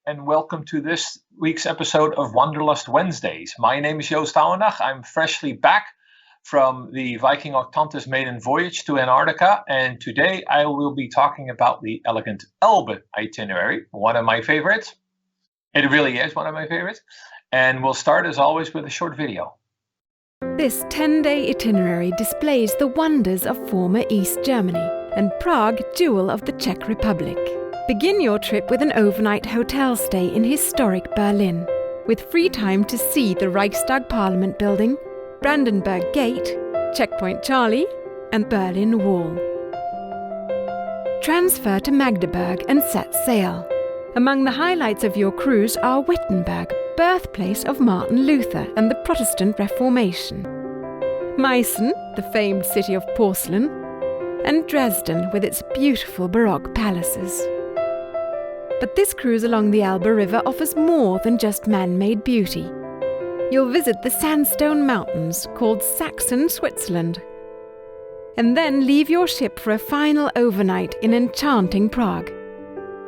and welcome to this week's episode of Wanderlust Wednesdays. My name is Joost Ouendag. I'm freshly back from the Viking Octantis maiden voyage to Antarctica, and today I will be talking about the Elegant Elbe itinerary, one of my favorites. It really is one of my favorites, and we'll start as always with a short video. This 10-day itinerary displays the wonders of former East Germany and Prague, jewel of the Czech Republic. Begin your trip with an overnight hotel stay in historic Berlin, with free time to see the Reichstag Parliament Building, Brandenburg Gate, Checkpoint Charlie, and Berlin Wall. Transfer to Magdeburg and set sail. Among the highlights of your cruise are Wittenberg, birthplace of Martin Luther and the Protestant Reformation, Meissen, the famed city of porcelain, and Dresden with its beautiful Baroque palaces. But this cruise along the Elbe River offers more than just man-made beauty. You'll visit the sandstone mountains called Saxon Switzerland, and then leave your ship for a final overnight in enchanting Prague,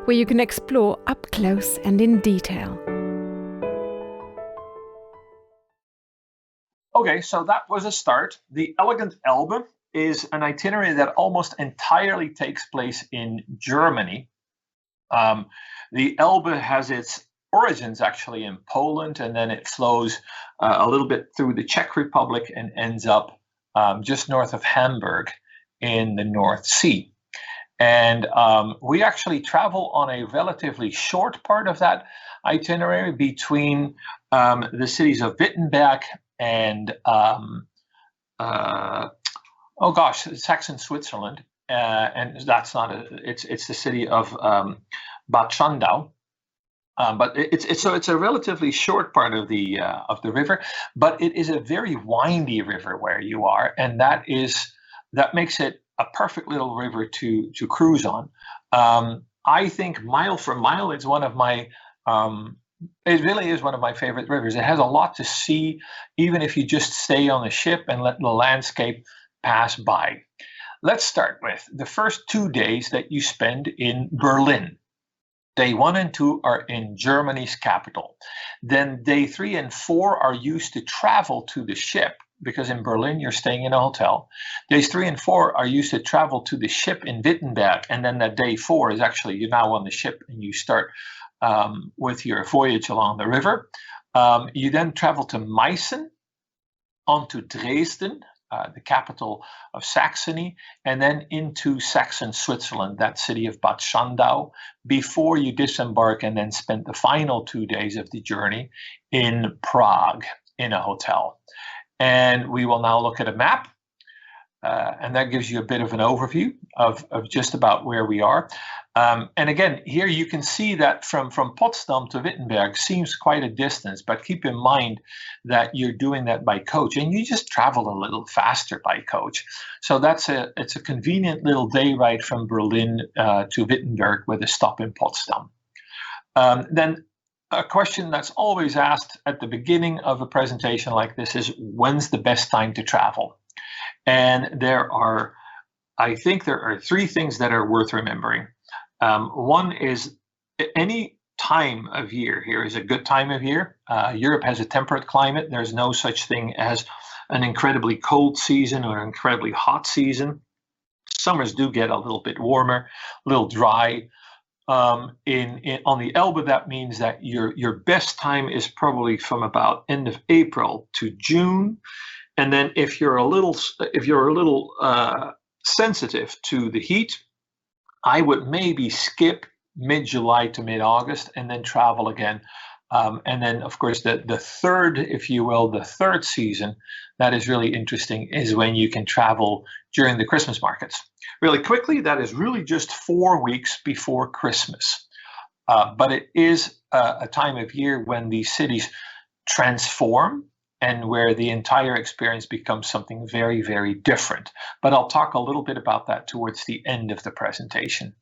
where you can explore up close and in detail. Okay, so that was a start. The Elegant Elbe is an itinerary that almost entirely takes place in Germany. The Elbe has its origins actually in Poland, and then it flows a little bit through the Czech Republic and ends up just north of Hamburg in the North Sea. And we actually travel on a relatively short part of that itinerary between the cities of Wittenberg and Saxon Switzerland, and that's not it's the city of Bad Schandau. But it's a relatively short part of the river, but it is a very windy river where you are, and that makes it a perfect little river to cruise on. I think mile for mile, it's one of my it really is one of my favorite rivers. It has a lot to see, even if you just stay on the ship and let the landscape pass by. Let's start with the first 2 days that you spend in Berlin. Day 1 and 2 are in Germany's capital. Then day 3 and 4 are used to travel to the ship, because in Berlin you're staying in a hotel. Days 3 and 4 are used to travel to the ship in Wittenberg, and then that day 4 is actually you're now on the ship and you start with your voyage along the river. You then travel to Meissen, on to Dresden, the capital of Saxony, and then into Saxon Switzerland, that city of Bad Schandau, before you disembark and then spend the final 2 days of the journey in Prague in a hotel. And we will now look at a map, and that gives you a bit of an overview of just about where we are. And again, here you can see that from Potsdam to Wittenberg seems quite a distance, but keep in mind that you're doing that by coach, and you just travel a little faster by coach. So it's a convenient little day ride from Berlin to Wittenberg with a stop in Potsdam. Then a question that's always asked at the beginning of a presentation like this is, when's the best time to travel? And I think there are 3 things that are worth remembering. One is any time of year here is a good time of year. Europe has a temperate climate. There's no such thing as an incredibly cold season or an incredibly hot season. Summers do get a little bit warmer, a little dry. On the Elbe, that means that your best time is probably from about end of April to June. And then if you're a little sensitive to the heat, I would maybe skip mid-July to mid-August and then travel again. And then, of course, the third, if you will, the third season that is really interesting is when you can travel during the Christmas markets. Really quickly, that is really just 4 weeks before Christmas. But it is a time of year when these cities transform and where the entire experience becomes something very, very different. But I'll talk a little bit about that towards the end of the presentation.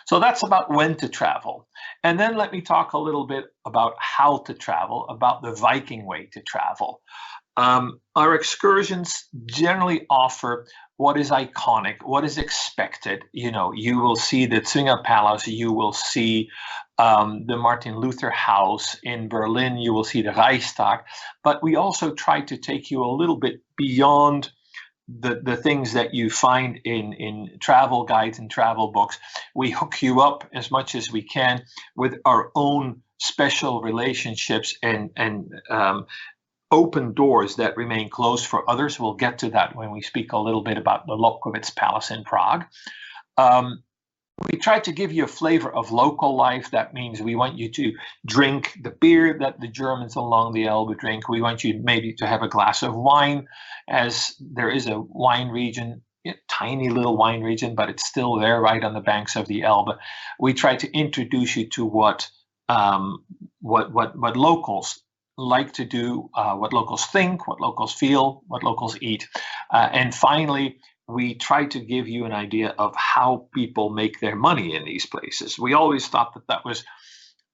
So that's about when to travel. And then let me talk a little bit about how to travel, about the Viking way to travel. Our excursions generally offer what is iconic, what is expected. You will see the Zwinger Palace, you will see the Martin Luther House in Berlin, you will see the Reichstag, but we also try to take you a little bit beyond the things that you find in travel guides and travel books. We hook you up as much as we can with our own special relationships and open doors that remain closed for others. We'll get to that when we speak a little bit about the Lobkowitz Palace in Prague. We try to give you a flavor of local life. That means we want you to drink the beer that the Germans along the Elbe drink. We want you maybe to have a glass of wine, as there is a wine region, a tiny little wine region, but it's still there right on the banks of the Elbe. We try to introduce you to what locals like to do, what locals think, what locals feel, what locals eat. And finally, we try to give you an idea of how people make their money in these places. We always thought that was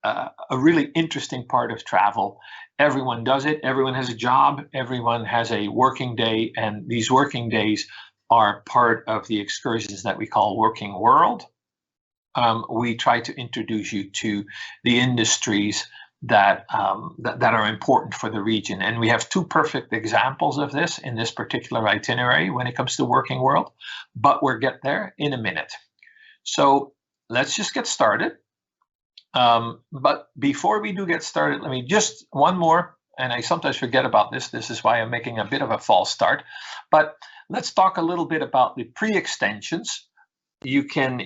a really interesting part of travel. Everyone does it. Everyone has a job. Everyone has a working day. And these working days are part of the excursions that we call Working World. We try to introduce you to the industries that are important for the region. And we have two perfect examples of this in this particular itinerary when it comes to Working World, but we'll get there in a minute. So let's just get started. But before we do get started, let me just one more, and I sometimes forget about this. This is why I'm making a bit of a false start. But let's talk a little bit about the pre-extensions. You can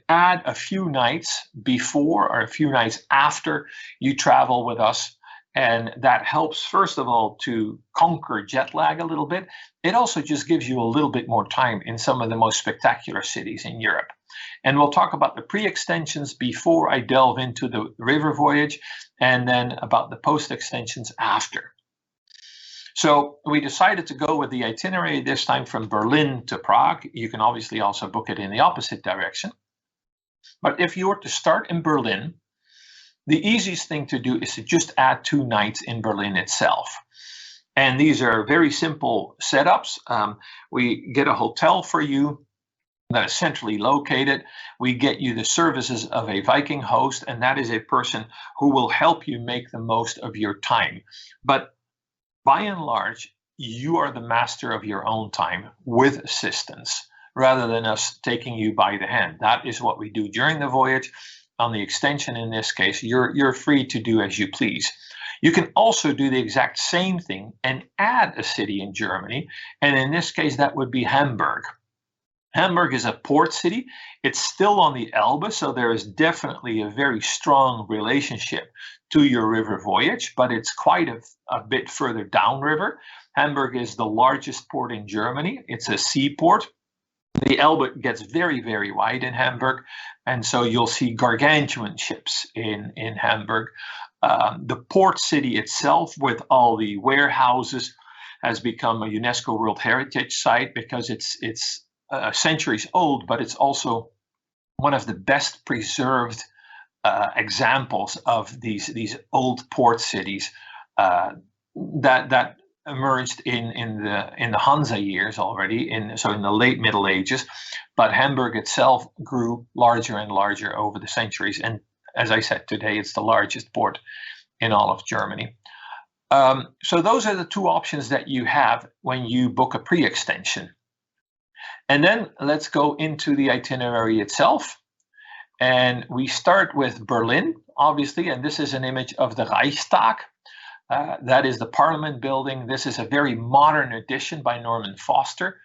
add a few nights before or a few nights after you travel with us, and that helps, first of all, to conquer jet lag a little bit. It also just gives you a little bit more time in some of the most spectacular cities in Europe. And we'll talk about the pre-extensions before I delve into the river voyage, and then about the post-extensions after. So we decided to go with the itinerary this time from Berlin to Prague. You can obviously also book it in the opposite direction. But if you were to start in Berlin, the easiest thing to do is to just add 2 nights in Berlin itself. And these are very simple setups. We get a hotel for you that is centrally located. We get you the services of a Viking host, and that is a person who will help you make the most of your time. But by and large, you are the master of your own time with assistance, rather than us taking you by the hand. That is what we do during the voyage. On the extension, in this case, you're free to do as you please. You can also do the exact same thing and add a city in Germany, and in this case, that would be Hamburg. Hamburg is a port city. It's still on the Elbe, so there is definitely a very strong relationship to your river voyage, but it's quite a bit further downriver. Hamburg is the largest port in Germany. It's a seaport. The Elbe gets very, very wide in Hamburg, and so you'll see gargantuan ships in Hamburg. The port city itself, with all the warehouses, has become a UNESCO World Heritage Site because it's centuries old, but it's also one of the best preserved examples of these old port cities that emerged in the Hansa years already, so in the late Middle Ages. But Hamburg itself grew larger and larger over the centuries, and as I said, today it's the largest port in all of Germany. So those are the 2 options that you have when you book a pre-extension. And then let's go into the itinerary itself. And we start with Berlin, obviously, and this is an image of the Reichstag. That is the Parliament building. This is a very modern addition by Norman Foster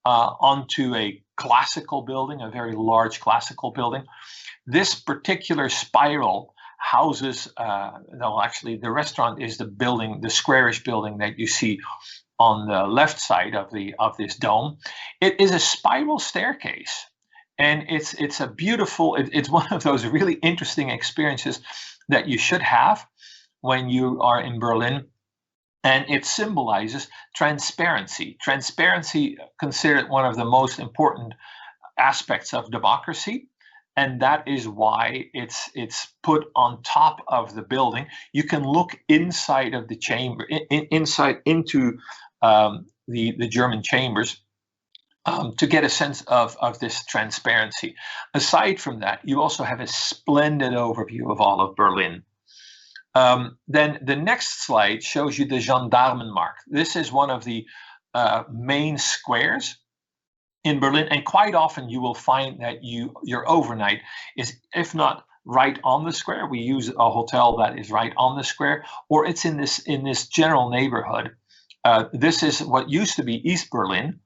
onto a classical building, a very large classical building. This particular spiral houses, actually the restaurant is the building, the squarish building that you see on the left side of this dome. It is a spiral staircase. And it's a beautiful, it's one of those really interesting experiences that you should have when you are in Berlin. And it symbolizes transparency. Transparency, considered one of the most important aspects of democracy. and that is why it's put on top of the building. You can look inside of the chamber, inside into the German chambers, to get a sense of this transparency. Aside from that, you also have a splendid overview of all of Berlin. Then the next slide shows you the Gendarmenmarkt. This is one of the main squares in Berlin, and quite often you will find that your overnight is, if not right on the square, we use a hotel that is right on the square, or it's in this general neighborhood. This is what used to be East Berlin,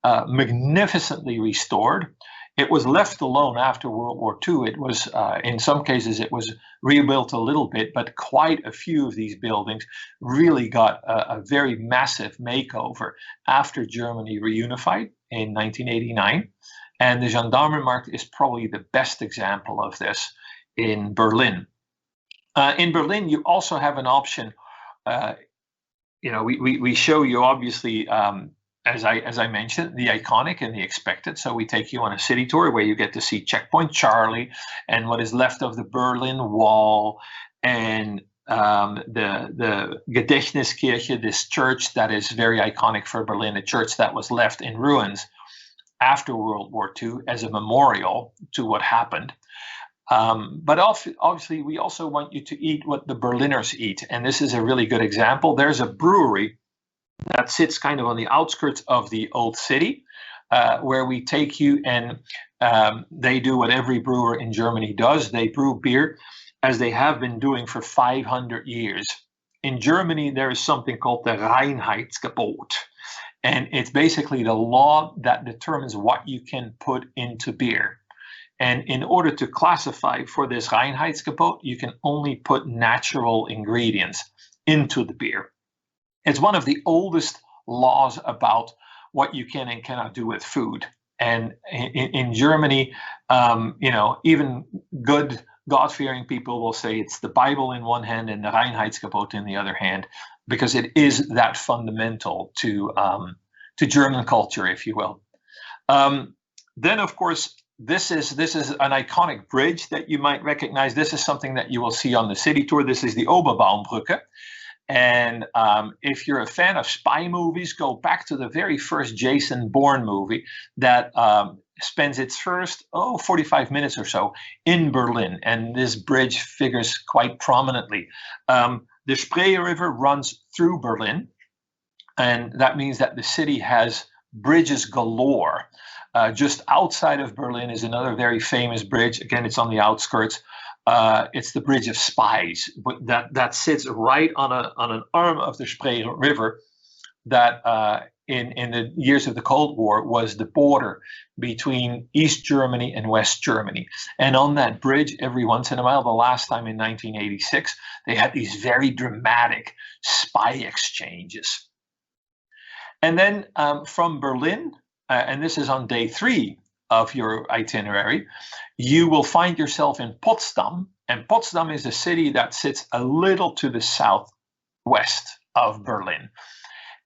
magnificently restored. It was left alone after World War II. It was, in some cases, it was rebuilt a little bit, but quite a few of these buildings really got a very massive makeover after Germany reunified in 1989. And the Gendarmenmarkt is probably the best example of this in Berlin. In Berlin, you also have an option. We show you, obviously, as I mentioned, the iconic and the expected. So we take you on a city tour where you get to see Checkpoint Charlie and what is left of the Berlin Wall, and the Gedächtniskirche, this church that is very iconic for Berlin, a church that was left in ruins after World War II as a memorial to what happened. But obviously, we also want you to eat what the Berliners eat. And this is a really good example. There's a brewery that sits kind of on the outskirts of the old city, where we take you, and they do what every brewer in Germany does. They brew beer as they have been doing for 500 years. In Germany, there is something called the Reinheitsgebot. And it's basically the law that determines what you can put into beer. And in order to classify for this Reinheitsgebot, you can only put natural ingredients into the beer. It's one of the oldest laws about what you can and cannot do with food. And in Germany, even good God-fearing people will say it's the Bible in one hand and the Reinheitsgebot in the other hand, because it is that fundamental to German culture, if you will. Then, of course, this is an iconic bridge that you might recognize. This is something that you will see on the city tour. This is the Oberbaumbrücke. And if you're a fan of spy movies, go back to the very first Jason Bourne movie that spends its first 45 minutes or so in Berlin. And this bridge figures quite prominently. The Spree River runs through Berlin, and that means that the city has bridges galore. Just outside of Berlin is another very famous bridge. Again, it's on the outskirts. It's the Bridge of Spies, that sits right on an arm of the Spree River that in the years of the Cold War was the border between East Germany and West Germany. And on that bridge, every once in a while, the last time in 1986, they had these very dramatic spy exchanges. And then from Berlin, and this is on day 3 of your itinerary, you will find yourself in Potsdam. And Potsdam is a city that sits a little to the southwest of Berlin.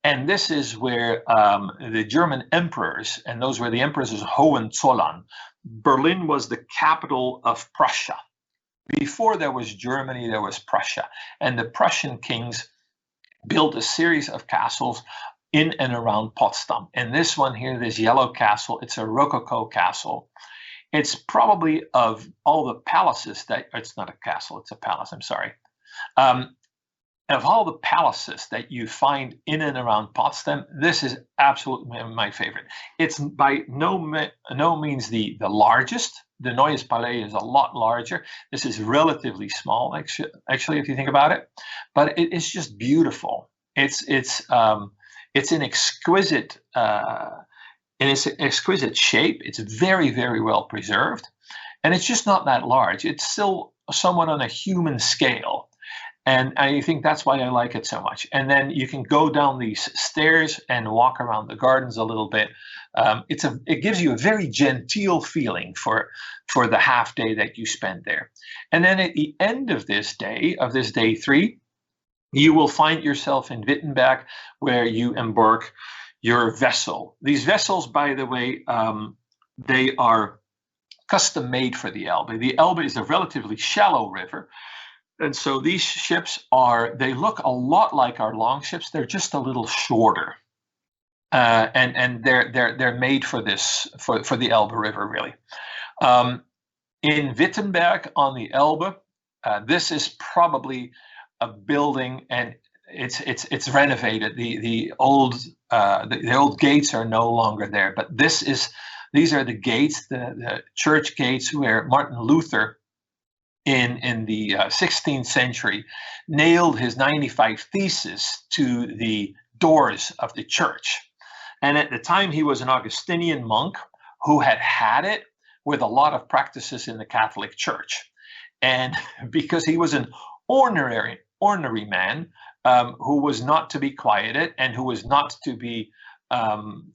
And this is where the German emperors, and those were the emperors of Hohenzollern. Berlin was the capital of Prussia. Before there was Germany, there was Prussia. And the Prussian kings built a series of castles in and around Potsdam. And this one here, this yellow castle, it's a Rococo castle. It's probably, of all the palaces that, it's not a castle, it's a palace, I'm sorry. Of all the palaces that you find in and around Potsdam, this is absolutely my favorite. It's by no means the largest. The Neues Palais is a lot larger. This is relatively small, actually, if you think about it. But it is just beautiful. It's an exquisite shape. It's very, very well preserved, and it's just not that large. It's still somewhat on a human scale, and I think that's why I like it so much. And then you can go down these stairs and walk around the gardens a little bit. It gives you a very genteel feeling for the half day that you spend there. And then at the end of this day, day 3, you will find yourself in Wittenberg, where you embark your vessel. These vessels, by the way, they are custom made for the Elbe. The Elbe is a relatively shallow river. And so these ships they look a lot like our long ships. They're just a little shorter. And they're made for the Elbe River, really. In Wittenberg on the Elbe, this is probably a building, and it's renovated. The old gates are no longer there, but these are the gates, the church gates where Martin Luther in the 16th century nailed his 95 Theses to the doors of the church. And at the time, he was an Augustinian monk who had it with a lot of practices in the Catholic Church. And because he was an ornery man who was not to be quieted and who was not to be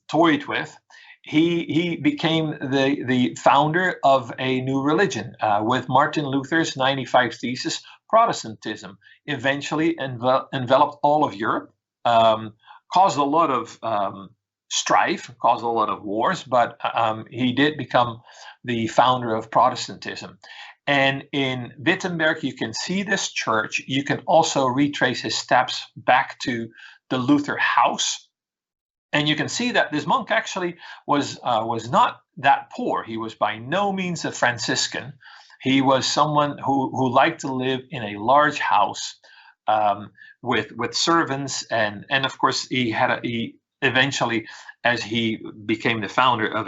toyed with, he became the founder of a new religion with Martin Luther's 95 Theses. Protestantism eventually enveloped all of Europe, caused a lot of strife, caused a lot of wars, but he did become the founder of Protestantism. And in Wittenberg, you can see this church. You can also retrace his steps back to the Luther house. And you can see that this monk actually was not that poor. He was by no means a Franciscan. He was someone who liked to live in a large house with servants, and of course he eventually, as he became the founder of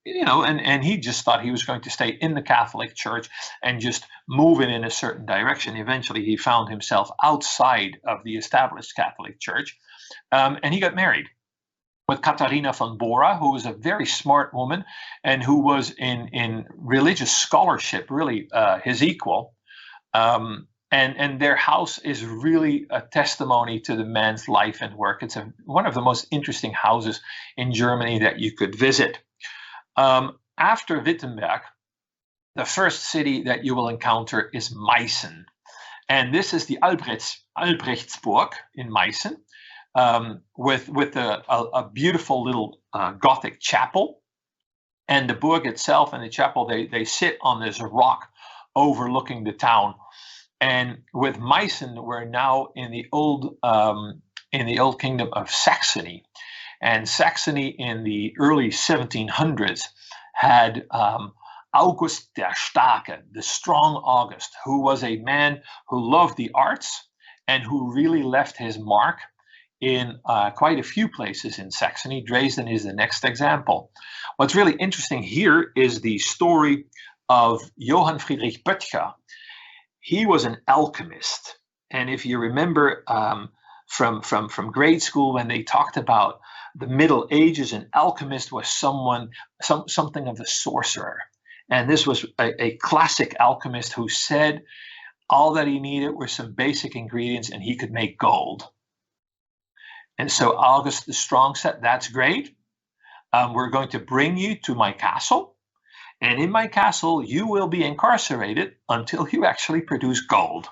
and he just thought he was going to stay in the Catholic Church and just move it in a certain direction. Eventually, he found himself outside of the established Catholic Church, and he got married with Katharina von Bora, who was a very smart woman and who was in religious scholarship really his equal. And their house is really a testimony to the man's life and work. It's one of the most interesting houses in Germany that you could visit. After Wittenberg, the first city that you will encounter is Meissen. And this is the Albrechtsburg in Meissen, with a beautiful little Gothic chapel. And the burg itself and the chapel, they sit on this rock overlooking the town. And with Meissen, we're now in the old kingdom of Saxony, and Saxony in the early 1700s had August der Starke, the strong August, who was a man who loved the arts and who really left his mark in quite a few places in Saxony. Dresden is the next example. What's really interesting here is the story of Johann Friedrich Böttcher. He was an alchemist, and if you remember from grade school when they talked about the Middle Ages, an alchemist was something of a sorcerer, and this was a classic alchemist who said all that he needed were some basic ingredients, and he could make gold. And so August the Strong said, "That's great. We're going to bring you to my castle. And in my castle, you will be incarcerated until you actually produce gold."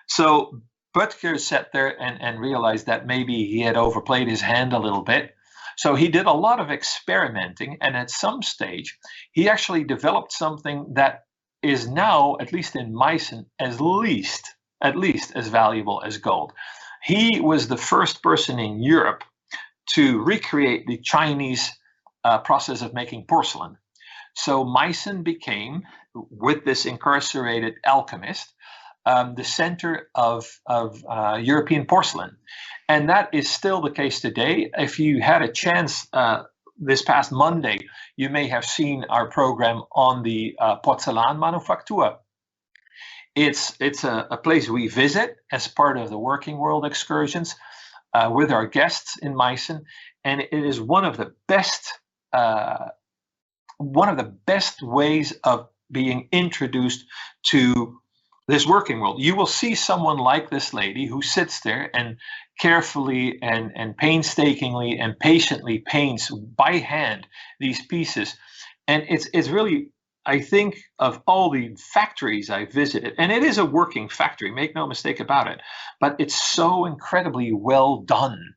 So Böttcher sat there and realized that maybe he had overplayed his hand a little bit. So he did a lot of experimenting. And at some stage, he actually developed something that is now, at least in Meissen, at least as valuable as gold. He was the first person in Europe to recreate the Chinese process of making porcelain. So Meissen became, with this incarcerated alchemist, the center of European porcelain. And that is still the case today. If you had a chance this past Monday, you may have seen our program on the Porzellanmanufaktur. It's a place we visit as part of the Working World excursions with our guests in Meissen. And it is one of the best ways of being introduced to this working world. You will see someone like this lady who sits there and carefully and painstakingly and patiently paints by hand these pieces. And it's really, I think, of all the factories I visited, and it is a working factory, make no mistake about it, but it's so incredibly well done.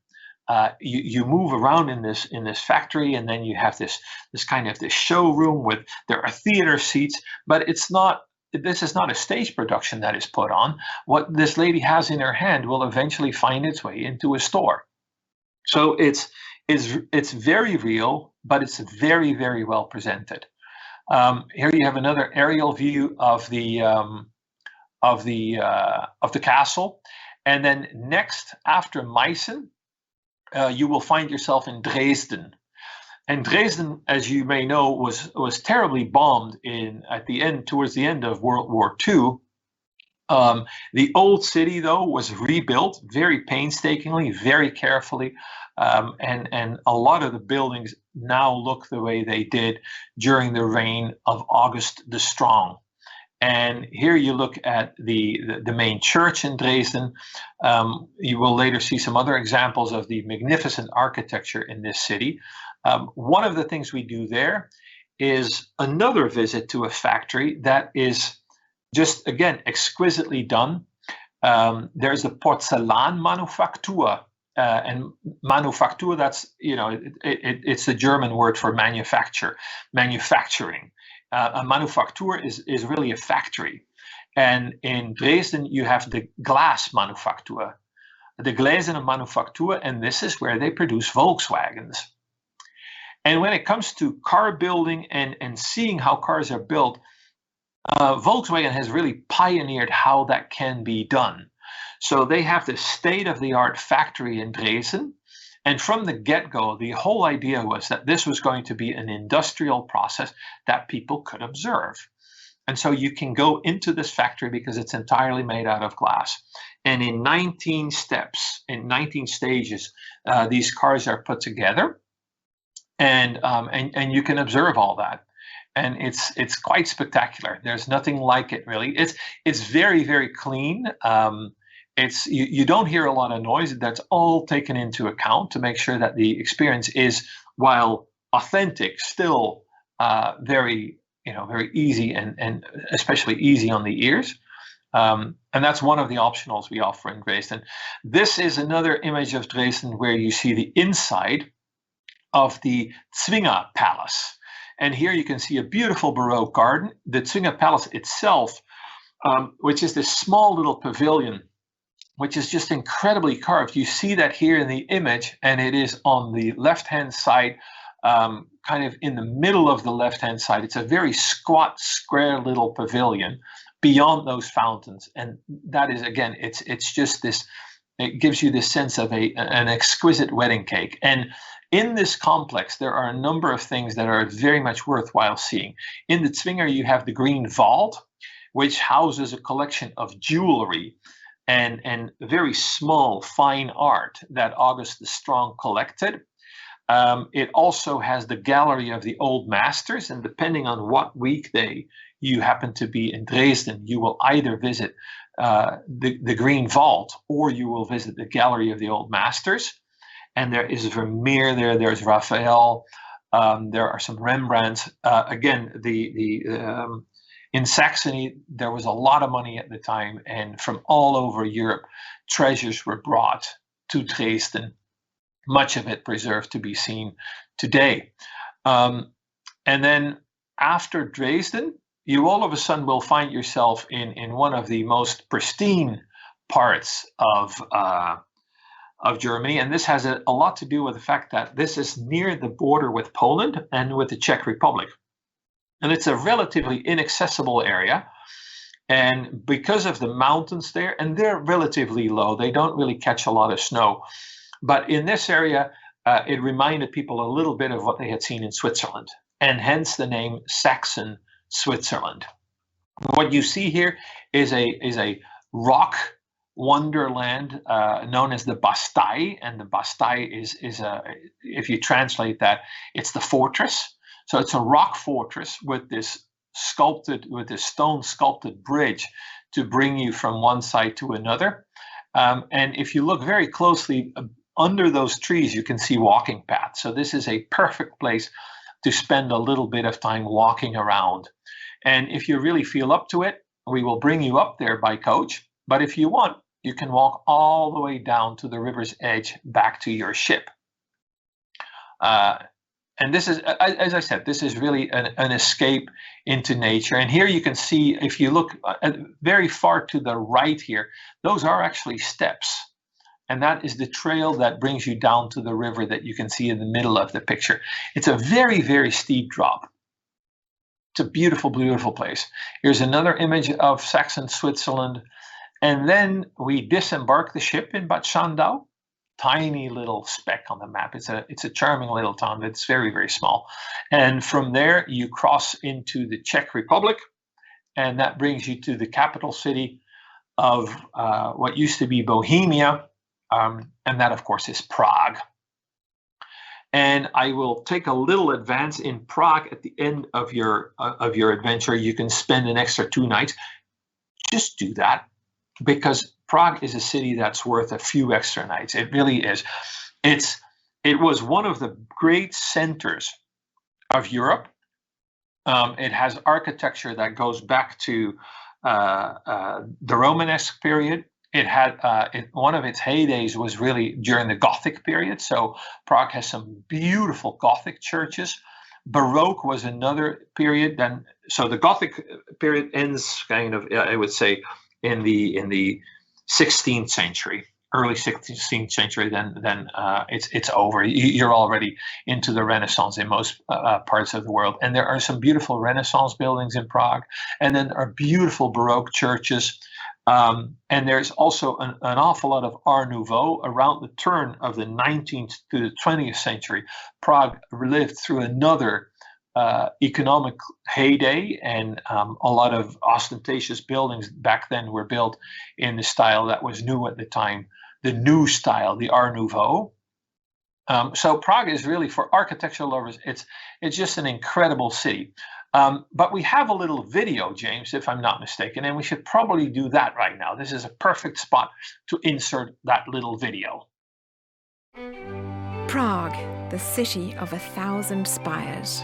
you move around in this factory, and then you have this kind of this showroom with there are theater seats, but this is not a stage production that is put on. What this lady has in her hand will eventually find its way into a store. So it's very real, but it's very, very well presented. Here you have another aerial view of the castle, and then next after Meissen, you will find yourself in Dresden. And Dresden, as you may know, was terribly bombed towards the end of World War II. The old city, though, was rebuilt very painstakingly, very carefully, and a lot of the buildings now look the way they did during the reign of August the Strong. And here you look at the main church in Dresden. You will later see some other examples of the magnificent architecture in this city. One of the things we do there is another visit to a factory that is just, again, exquisitely done. There's the Porzellanmanufaktur, and manufacture, that's, it's the German word for manufacturing. A manufacture is really a factory. And in Dresden, you have the glass manufacture, the Gläserne Manufaktur, and this is where they produce Volkswagens. And when it comes to car building and seeing how cars are built, Volkswagen has really pioneered how that can be done. So they have this state-of-the-art factory in Dresden. And from the get-go, the whole idea was that this was going to be an industrial process that people could observe. And so you can go into this factory because it's entirely made out of glass. And in 19 steps, in 19 stages, these cars are put together. And you can observe all that. And it's quite spectacular. There's nothing like it, really. It's very, very clean. You don't hear a lot of noise. That's all taken into account to make sure that the experience is, while authentic, still very easy and especially easy on the ears. And that's one of the optionals we offer in Dresden. This is another image of Dresden where you see the inside of the Zwinger Palace. And here you can see a beautiful Baroque garden. The Zwinger Palace itself, which is this small little pavilion, which is just incredibly carved. You see that here in the image, and it is on the left-hand side, kind of in the middle of the left-hand side. It's a very squat, square little pavilion beyond those fountains. And that is, again, it's just this, it gives you this sense of an exquisite wedding cake. And in this complex, there are a number of things that are very much worthwhile seeing. In the Zwinger, you have the Green Vault, which houses a collection of jewelry and very small, fine art that August the Strong collected. It also has the Gallery of the Old Masters, and depending on what weekday you happen to be in Dresden, you will either visit the Green Vault or you will visit the Gallery of the Old Masters. And there is Vermeer there, there's Raphael, there are some Rembrandts. Again, in Saxony, there was a lot of money at the time, and from all over Europe, treasures were brought to Dresden, much of it preserved to be seen today. And then after Dresden, you all of a sudden will find yourself in one of the most pristine parts of Germany. And this has a lot to do with the fact that this is near the border with Poland and with the Czech Republic. And it's a relatively inaccessible area. And because of the mountains there, and they're relatively low, they don't really catch a lot of snow. But in this area, it reminded people a little bit of what they had seen in Switzerland, and hence the name Saxon Switzerland. What you see here is a rock wonderland known as the Bastei, and the Bastei is if you translate that, it's the fortress. So it's a rock fortress with this stone sculpted bridge to bring you from one side to another. And if you look very closely under those trees, you can see walking paths. So this is a perfect place to spend a little bit of time walking around. And if you really feel up to it, we will bring you up there by coach. But if you want, you can walk all the way down to the river's edge back to your ship. And this is, as I said, this is really an escape into nature. And here you can see, if you look very far to the right here, those are actually steps. And that is the trail that brings you down to the river that you can see in the middle of the picture. It's a very, very steep drop. It's a beautiful, beautiful place. Here's another image of Saxon Switzerland. And then we disembark the ship in Bad Schandau. Tiny little speck on the map. It's a charming little town that's very, very small. And from there, you cross into the Czech Republic. And that brings you to the capital city of what used to be Bohemia. And that, of course, is Prague. And I will take a little advance in Prague at the end of your adventure. You can spend an extra 2 nights. Just do that, because Prague is a city that's worth a few extra nights. It really is. It was one of the great centers of Europe. It has architecture that goes back to the Romanesque period. It had one of its heydays was really during the Gothic period. So Prague has some beautiful Gothic churches. Baroque was another period. Then, so the Gothic period ends kind of, I would say, in the 16th century, early 16th century. Then it's over. You're already into the Renaissance in most parts of the world. And there are some beautiful Renaissance buildings in Prague, and then there are beautiful Baroque churches. And there's also an awful lot of Art Nouveau. Around the turn of the 19th to the 20th century, Prague lived through another economic heyday, and a lot of ostentatious buildings back then were built in the style that was new at the time, the new style, the Art Nouveau. So Prague is really, for architectural lovers, it's just an incredible city. But we have a little video, James, if I'm not mistaken, and we should probably do that right now. This is a perfect spot to insert that little video. Prague, the city of 1,000 spires.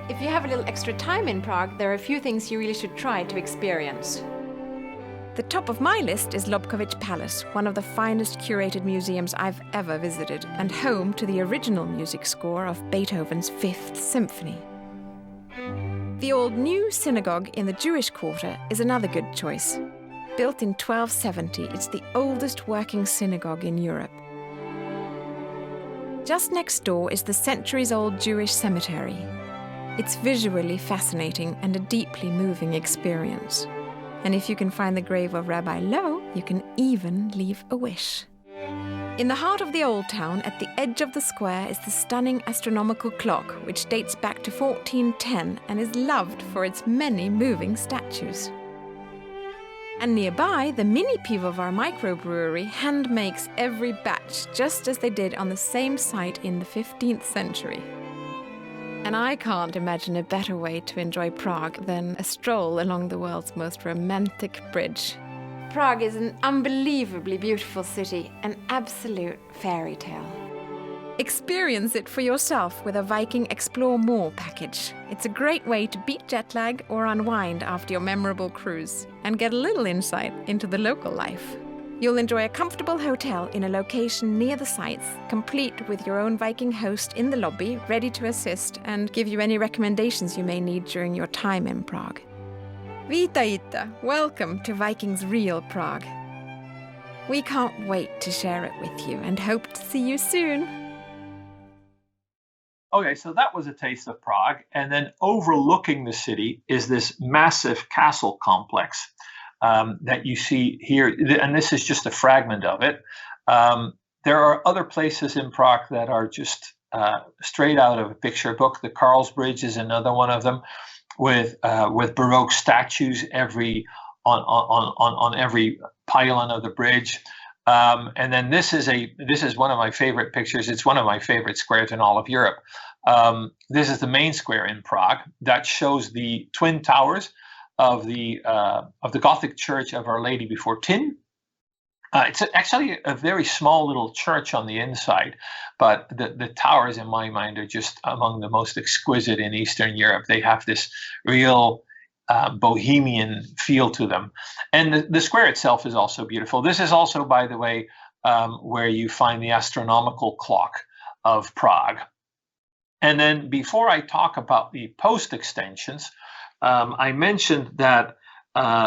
If you have a little extra time in Prague, there are a few things you really should try to experience. The top of my list is Lobkowicz Palace, one of the finest curated museums I've ever visited, and home to the original music score of Beethoven's Fifth Symphony. The old New Synagogue in the Jewish Quarter is another good choice. Built in 1270, it's the oldest working synagogue in Europe. Just next door is the centuries-old Jewish cemetery. It's visually fascinating and a deeply moving experience. And if you can find the grave of Rabbi Lowe, you can even leave a wish. In the heart of the old town, at the edge of the square, is the stunning astronomical clock, which dates back to 1410 and is loved for its many moving statues. And nearby, the mini pivovar microbrewery hand makes every batch, just as they did on the same site in the 15th century. And I can't imagine a better way to enjoy Prague than a stroll along the world's most romantic bridge. Prague is an unbelievably beautiful city, an absolute fairy tale. Experience it for yourself with a Viking Explore More package. It's a great way to beat jet lag or unwind after your memorable cruise and get a little insight into the local life. You'll enjoy a comfortable hotel in a location near the sites, complete with your own Viking host in the lobby, ready to assist and give you any recommendations you may need during your time in Prague. Witajte! Welcome to Viking's Real Prague. We can't wait to share it with you and hope to see you soon. Okay, so that was a taste of Prague. And then overlooking the city is this massive castle complex that you see here. And this is just a fragment of it. There are other places in Prague that are just straight out of a picture book. The Karlsbridge is another one of them, with Baroque statues on every pylon of the bridge. And then this is one of my favorite pictures. It's one of my favorite squares in all of Europe. This is the main square in Prague that shows the twin towers of the Gothic Church of Our Lady Before Tin. It's actually a very small little church on the inside, but the towers, in my mind, are just among the most exquisite in Eastern Europe. They have this real bohemian feel to them. And the square itself is also beautiful. This is also, by the way, where you find the astronomical clock of Prague. And then before I talk about the post extensions, I mentioned that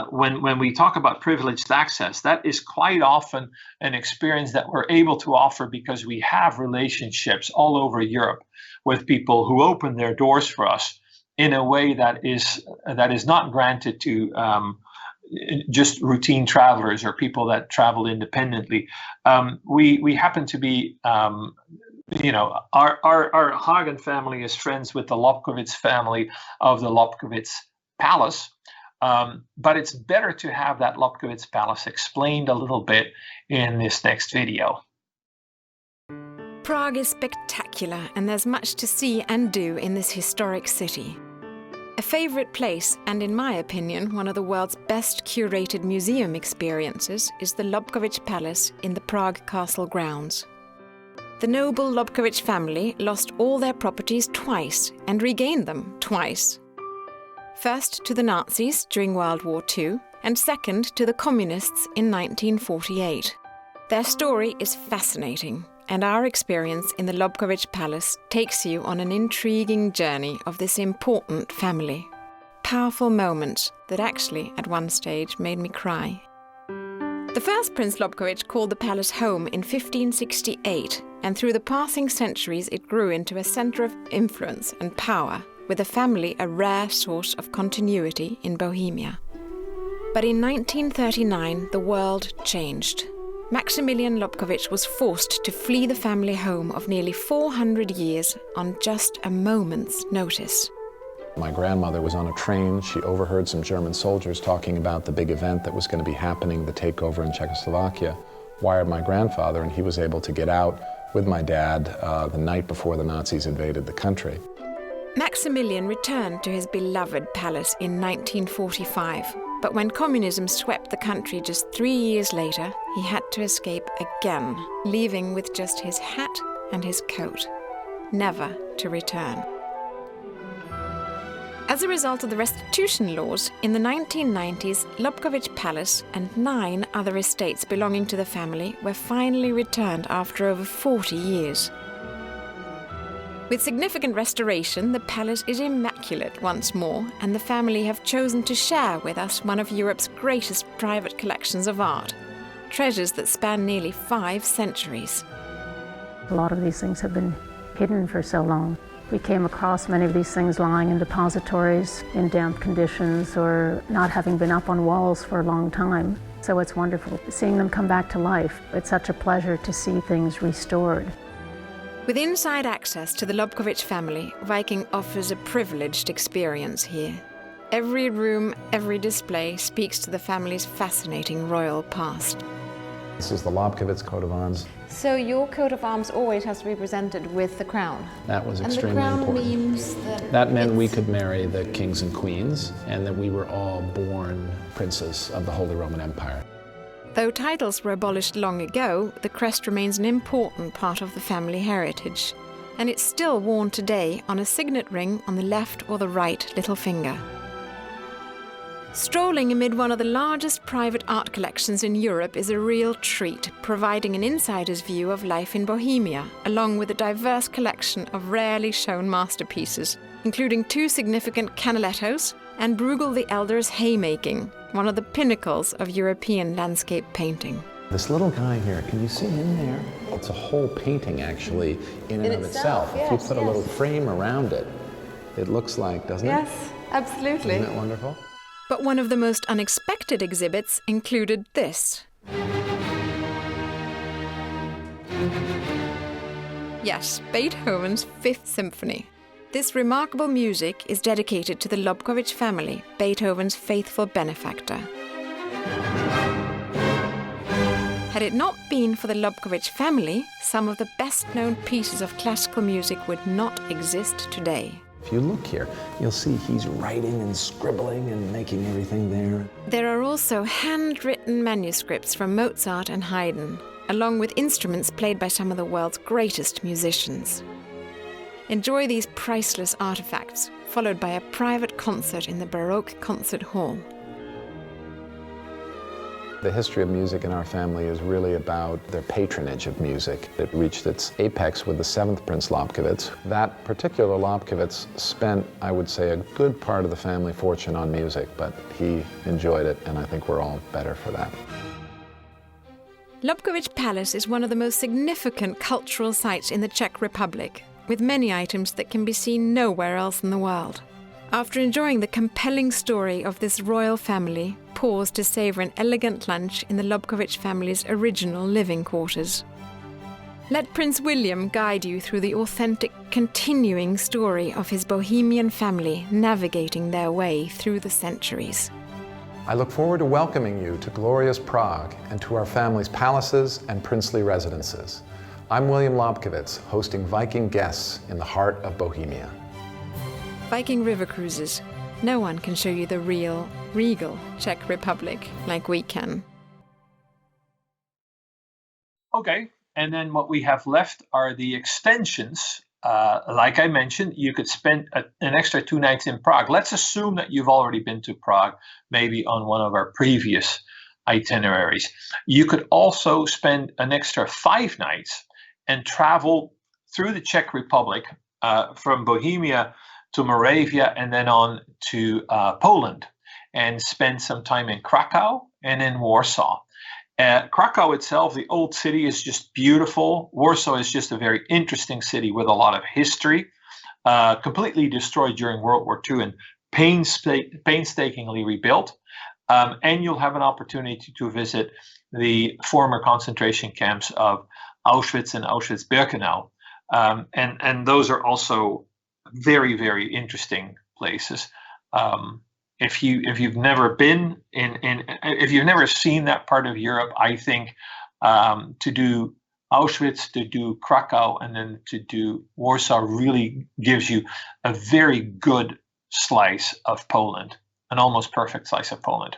when we talk about privileged access, that is quite often an experience that we're able to offer because we have relationships all over Europe with people who open their doors for us in a way that is not granted to just routine travelers or people that travel independently. We happen to be, our Hagen family is friends with the Lobkowitz family of the Lobkowitz Palace. But it's better to have that Lobkowitz Palace explained a little bit in this next video. Prague is spectacular, and there's much to see and do in this historic city. A favourite place, and in my opinion, one of the world's best curated museum experiences, is the Lobkowicz Palace in the Prague Castle grounds. The noble Lobkowicz family lost all their properties twice and regained them twice. First to the Nazis during World War II, and second to the Communists in 1948. Their story is fascinating, and our experience in the Lobkowicz Palace takes you on an intriguing journey of this important family. Powerful moments that actually, at one stage, made me cry. The first Prince Lobkowicz called the palace home in 1568, and through the passing centuries it grew into a centre of influence and power, with the family a rare source of continuity in Bohemia. But in 1939, the world changed. Maximilian Lobkowicz was forced to flee the family home of nearly 400 years on just a moment's notice. My grandmother was on a train. She overheard some German soldiers talking about the big event that was going to be happening, the takeover in Czechoslovakia. Wired my grandfather, and he was able to get out with my dad the night before the Nazis invaded the country. Maximilian returned to his beloved palace in 1945, but when communism swept the country just 3 years later, he had to escape again, leaving with just his hat and his coat, never to return. As a result of the restitution laws, in the 1990s, Lobkowicz Palace and 9 other estates belonging to the family were finally returned after over 40 years. With significant restoration, the palace is immaculate once more, and the family have chosen to share with us one of Europe's greatest private collections of art, treasures that span nearly 5 centuries. A lot of these things have been hidden for so long. We came across many of these things lying in depositories in damp conditions or not having been up on walls for a long time. So it's wonderful seeing them come back to life. It's such a pleasure to see things restored. With inside access to the Lobkowicz family, Viking offers a privileged experience here. Every room, every display speaks to the family's fascinating royal past. This is the Lobkowitz coat of arms. So your coat of arms always has to be presented with the crown? That was extremely important. And the crown means that meant we could marry the kings and queens, and that we were all born princes of the Holy Roman Empire. Though titles were abolished long ago, the crest remains an important part of the family heritage, and it's still worn today on a signet ring on the left or the right little finger. Strolling amid one of the largest private art collections in Europe is a real treat, providing an insider's view of life in Bohemia, along with a diverse collection of rarely shown masterpieces, including 2 significant Canalettos and Bruegel the Elder's haymaking, one of the pinnacles of European landscape painting. This little guy here, can you see him there? It's a whole painting, actually, in and of itself. Yes, if you put a little frame around it, it looks like, doesn't it? Yes, absolutely. Isn't that wonderful? But one of the most unexpected exhibits included this. Yes, Beethoven's Fifth Symphony. This remarkable music is dedicated to the Lobkowicz family, Beethoven's faithful benefactor. Had it not been for the Lobkowicz family, some of the best-known pieces of classical music would not exist today. If you look here, you'll see he's writing and scribbling and making everything there. There are also handwritten manuscripts from Mozart and Haydn, along with instruments played by some of the world's greatest musicians. Enjoy these priceless artifacts, followed by a private concert in the Baroque Concert Hall. The history of music in our family is really about their patronage of music. It reached its apex with the 7th Prince Lobkowitz. That particular Lobkowitz spent, I would say, a good part of the family fortune on music, but he enjoyed it, and I think we're all better for that. Lobkowicz Palace is one of the most significant cultural sites in the Czech Republic, with many items that can be seen nowhere else in the world. After enjoying the compelling story of this royal family, pause to savor an elegant lunch in the Lobkowicz family's original living quarters. Let Prince William guide you through the authentic, continuing story of his Bohemian family navigating their way through the centuries. I look forward to welcoming you to glorious Prague and to our family's palaces and princely residences. I'm William Lobkowitz, hosting Viking guests in the heart of Bohemia. Viking River Cruises. No one can show you the real, regal Czech Republic like we can. Okay, and then what we have left are the extensions. Like I mentioned, you could spend an extra 2 nights in Prague. Let's assume that you've already been to Prague, maybe on one of our previous itineraries. You could also spend an extra 5 nights and travel through the Czech Republic from Bohemia to Moravia and then on to Poland, and spend some time in Krakow and in Warsaw. Krakow itself, the old city, is just beautiful. Warsaw is just a very interesting city with a lot of history, completely destroyed during World War II and painstakingly rebuilt. And you'll have an opportunity to visit the former concentration camps of Auschwitz and Auschwitz-Birkenau. And those are also very, very interesting places. If you've never been if you've never seen that part of Europe, I think to do Auschwitz, to do Krakow, and then to do Warsaw really gives you a very good slice of Poland, an almost perfect slice of Poland.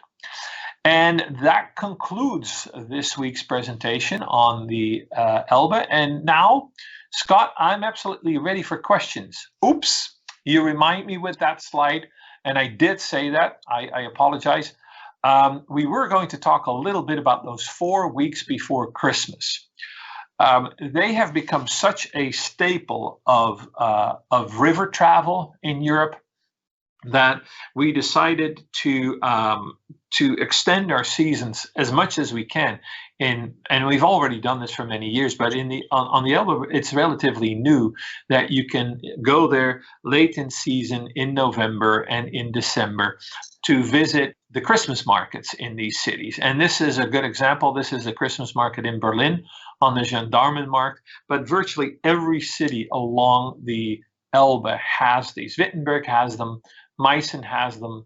And that concludes this week's presentation on the Elbe. And now, Scott, I'm absolutely ready for questions. Oops, you remind me with that slide. And I did say that. I apologize. We were going to talk a little bit about those 4 weeks before Christmas. They have become such a staple of river travel in Europe that we decided to extend our seasons as much as we can. And we've already done this for many years, but on the Elbe, it's relatively new that you can go there late in season in November and in December to visit the Christmas markets in these cities. And this is a good example. This is the Christmas market in Berlin on the Gendarmenmarkt, but virtually every city along the Elbe has these. Wittenberg has them, Meissen has them,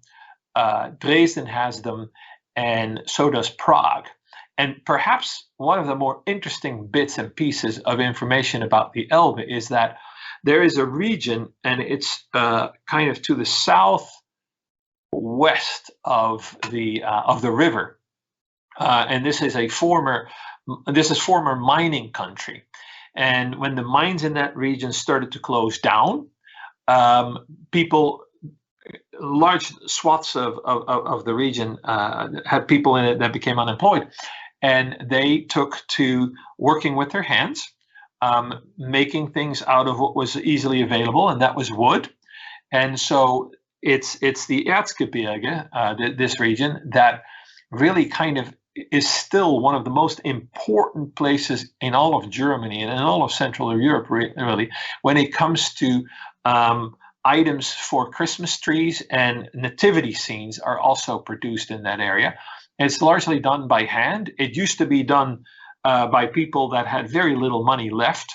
Dresden has them, and so does Prague. And perhaps one of the more interesting bits and pieces of information about the Elbe is that there is a region, and it's kind of to the southwest of the river, and this is former mining country. And when the mines in that region started to close down, large swaths of the region had people in it that became unemployed, and they took to working with their hands, making things out of what was easily available, and that was wood. And so it's the Erzgebirge, this region, that really kind of is still one of the most important places in all of Germany and in all of Central Europe, really, when it comes to items for Christmas trees, and nativity scenes are also produced in that area. It's largely done by hand. It used to be done by people that had very little money left,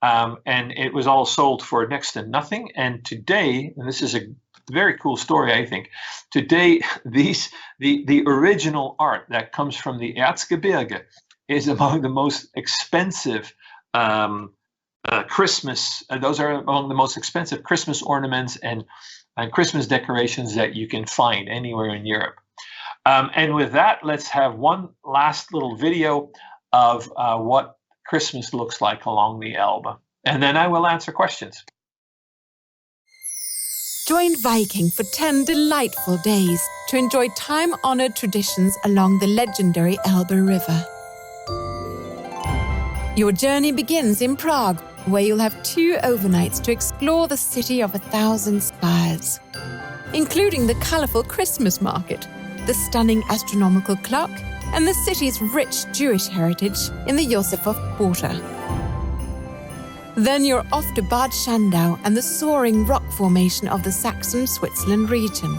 and it was all sold for next to nothing. And today, and this is a very cool story, I think, today the original art that comes from the Erzgebirge is among the most expensive Christmas. Those are among the most expensive Christmas ornaments and Christmas decorations that you can find anywhere in Europe. And with that, let's have one last little video of what Christmas looks like along the Elbe. And then I will answer questions. Join Viking for 10 delightful days to enjoy time-honored traditions along the legendary Elbe River. Your journey begins in Prague, where you'll have 2 overnights to explore the city of 1,000 spires, including the colourful Christmas market, the stunning astronomical clock, and the city's rich Jewish heritage in the Josefov Quarter. Then you're off to Bad Schandau and the soaring rock formation of the Saxon Switzerland region.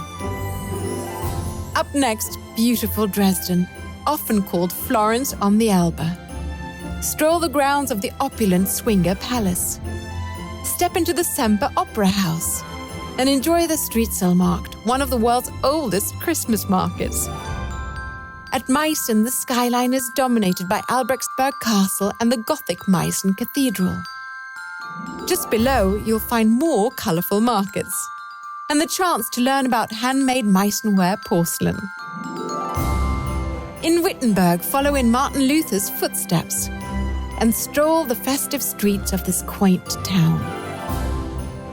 Up next, beautiful Dresden, often called Florence on the Elbe. Stroll the grounds of the opulent Swinger Palace. Step into the Semper Opera House and enjoy the Striezelmarkt, one of the world's oldest Christmas markets. At Meissen, the skyline is dominated by Albrechtsberg Castle and the Gothic Meissen Cathedral. Just below, you'll find more colourful markets and the chance to learn about handmade Meissenware porcelain. In Wittenberg, follow in Martin Luther's footsteps and stroll the festive streets of this quaint town.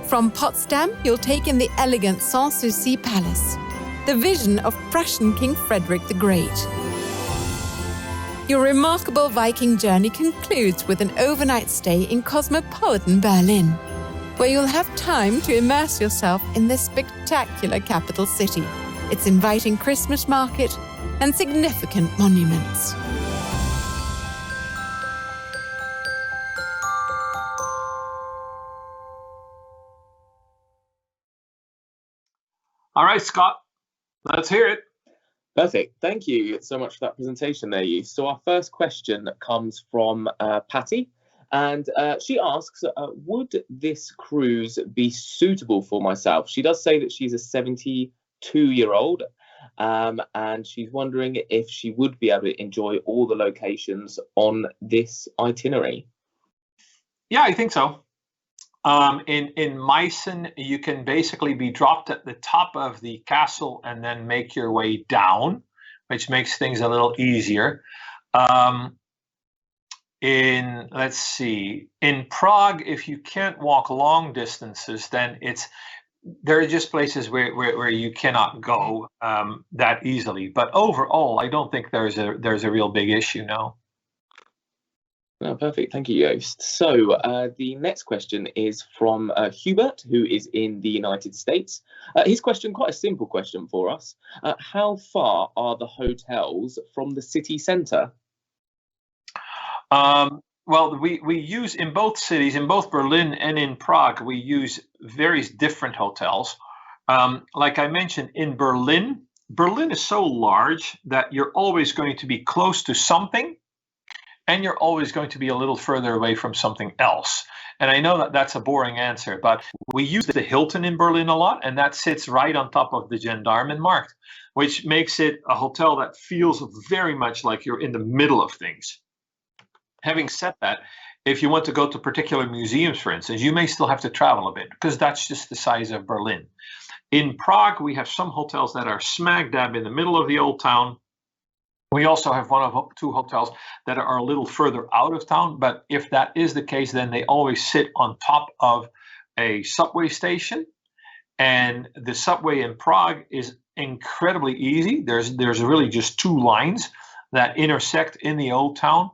From Potsdam, you'll take in the elegant Sanssouci Palace, the vision of Prussian King Frederick the Great. Your remarkable Viking journey concludes with an overnight stay in cosmopolitan Berlin, where you'll have time to immerse yourself in this spectacular capital city, its inviting Christmas market, and significant monuments. All right, Scott, let's hear it. Perfect. Thank you so much for that presentation there, you. So our first question comes from Patty, and she asks, would this cruise be suitable for myself? She does say that she's a 72-year-old, and she's wondering if she would be able to enjoy all the locations on this itinerary. Yeah, I think so. In Meissen, you can basically be dropped at the top of the castle and then make your way down, which makes things a little easier. In Prague, if you can't walk long distances, then there are just places where you cannot go that easily. But overall, I don't think there's a real big issue, no. Oh, perfect. Thank you, Joost. So the next question is from Hubert, who is in the United States. His question, quite a simple question for us. How far are the hotels from the city centre? Well, we use in both cities, in both Berlin and in Prague, we use various different hotels. Like I mentioned, in Berlin is so large that you're always going to be close to something, and you're always going to be a little further away from something else. And I know that that's a boring answer, but we use the Hilton in Berlin a lot, and that sits right on top of the Gendarmenmarkt, which makes it a hotel that feels very much like you're in the middle of things. Having said that, if you want to go to particular museums, for instance, you may still have to travel a bit, because that's just the size of Berlin. In Prague, we have some hotels that are smack dab in the middle of the old town. We also have one of 2 hotels that are a little further out of town, but if that is the case, then they always sit on top of a subway station. And the subway in Prague is incredibly easy. There's really just 2 lines that intersect in the old town.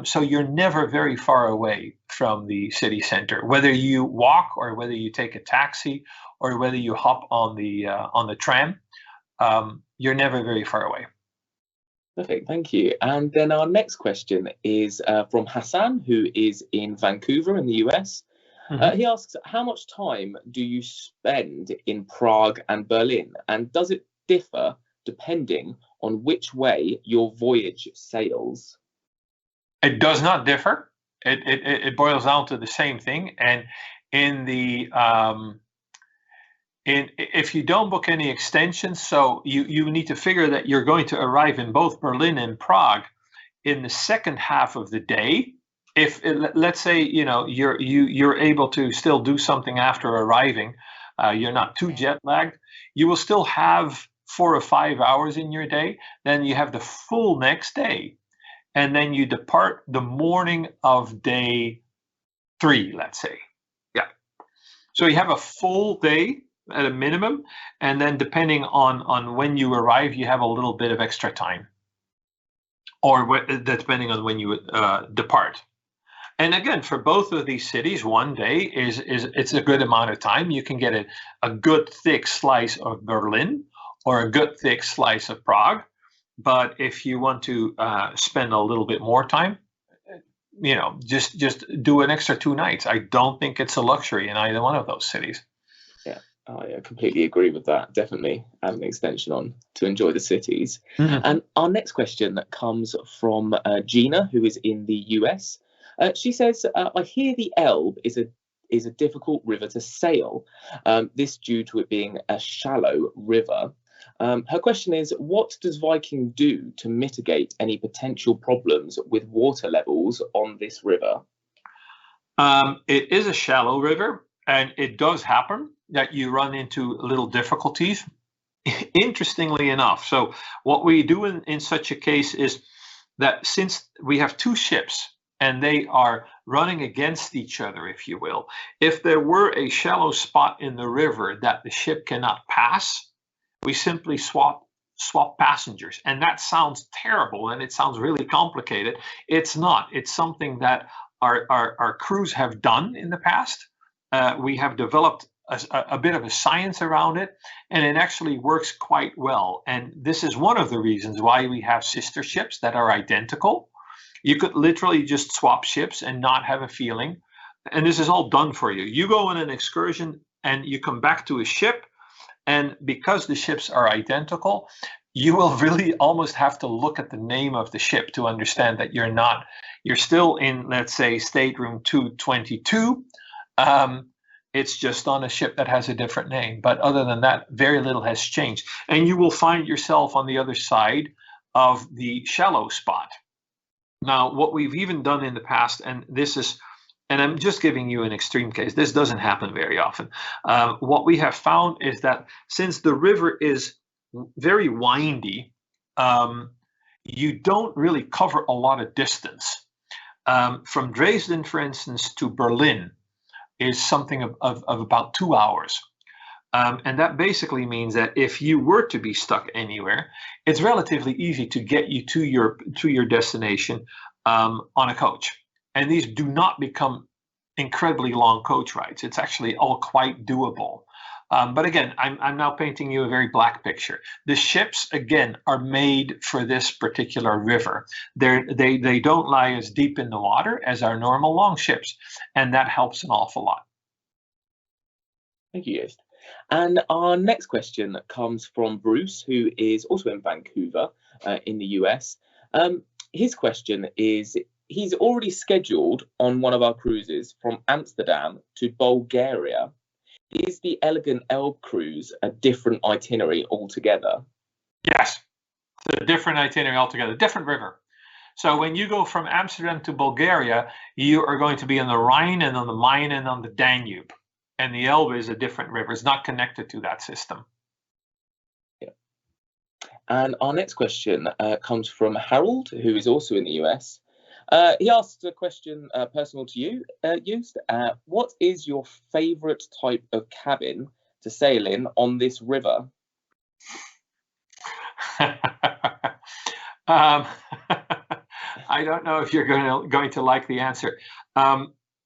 So you're never very far away from the city center, whether you walk or whether you take a taxi or whether you hop on the tram. You're never very far away. Perfect, thank you. And then our next question is from Hassan, who is in Vancouver in the US. Mm-hmm. He asks, how much time do you spend in Prague and Berlin? And does it differ depending on which way your voyage sails? It does not differ. It boils down to the same thing. And if you don't book any extensions, so you need to figure that you're going to arrive in both Berlin and Prague in the second half of the day. If let's say you're able to still do something after arriving, you're not too jet lagged, you will still have 4 or 5 hours in your day. Then you have the full next day, and then you depart the morning of day 3, let's say. Yeah. So you have a full day at a minimum, and then depending on when you arrive, you have a little bit of extra time, or depending on when you depart. And again, for both of these cities, one day is it's a good amount of time. You can get a good thick slice of Berlin or a good thick slice of Prague. But if you want to spend a little bit more time, just do an extra 2 nights. I don't think it's a luxury in either one of those cities. Yeah, I completely agree with that. Definitely add an extension on to enjoy the cities. Mm-hmm. And our next question comes from Gina, who is in the US. She says, I hear the Elbe is a difficult river to sail, this due to it being a shallow river. Her question is, what does Viking do to mitigate any potential problems with water levels on this river? It is a shallow river, and it does happen that you run into little difficulties. Interestingly enough, so what we do in such a case is that since we have 2 ships, and they are running against each other, if you will. If there were a shallow spot in the river that the ship cannot pass, we simply swap passengers. And that sounds terrible, and it sounds really complicated. It's not. It's something that our crews have done in the past. We have developed a bit of a science around it, and it actually works quite well. And this is one of the reasons why we have sister ships that are identical. You could literally just swap ships and not have a feeling. And this is all done for you. You go on an excursion and you come back to a ship. And because the ships are identical, you will really almost have to look at the name of the ship to understand that you're still in, let's say, stateroom 222. It's just on a ship that has a different name. But other than that, very little has changed. And you will find yourself on the other side of the shallow spot. Now, what we've even done in the past, and I'm just giving you an extreme case, this doesn't happen very often. What we have found is that since the river is very windy, you don't really cover a lot of distance. From Dresden, for instance, to Berlin is something of about 2 hours. And that basically means that if you were to be stuck anywhere, it's relatively easy to get you to your destination on a coach. And these do not become incredibly long coach rides. It's actually all quite doable. But again, I'm now painting you a very black picture. The ships, again, are made for this particular river. They don't lie as deep in the water as our normal long ships, and that helps an awful lot. Thank you, Joost. And our next question comes from Bruce, who is also in Vancouver, in the US. His question is, he's already scheduled on one of our cruises from Amsterdam to Bulgaria. Is the Elegant Elbe cruise a different itinerary altogether? Yes, it's a different itinerary altogether, different river. So when you go from Amsterdam to Bulgaria, you are going to be on the Rhine and on the Main and on the Danube. And the Elbe is a different river. It's not connected to that system. Yeah. And our next question comes from Harold, who is also in the US. He asks a question personal to you, Joost. What is your favourite type of cabin to sail in on this river? I don't know if you're going to like the answer.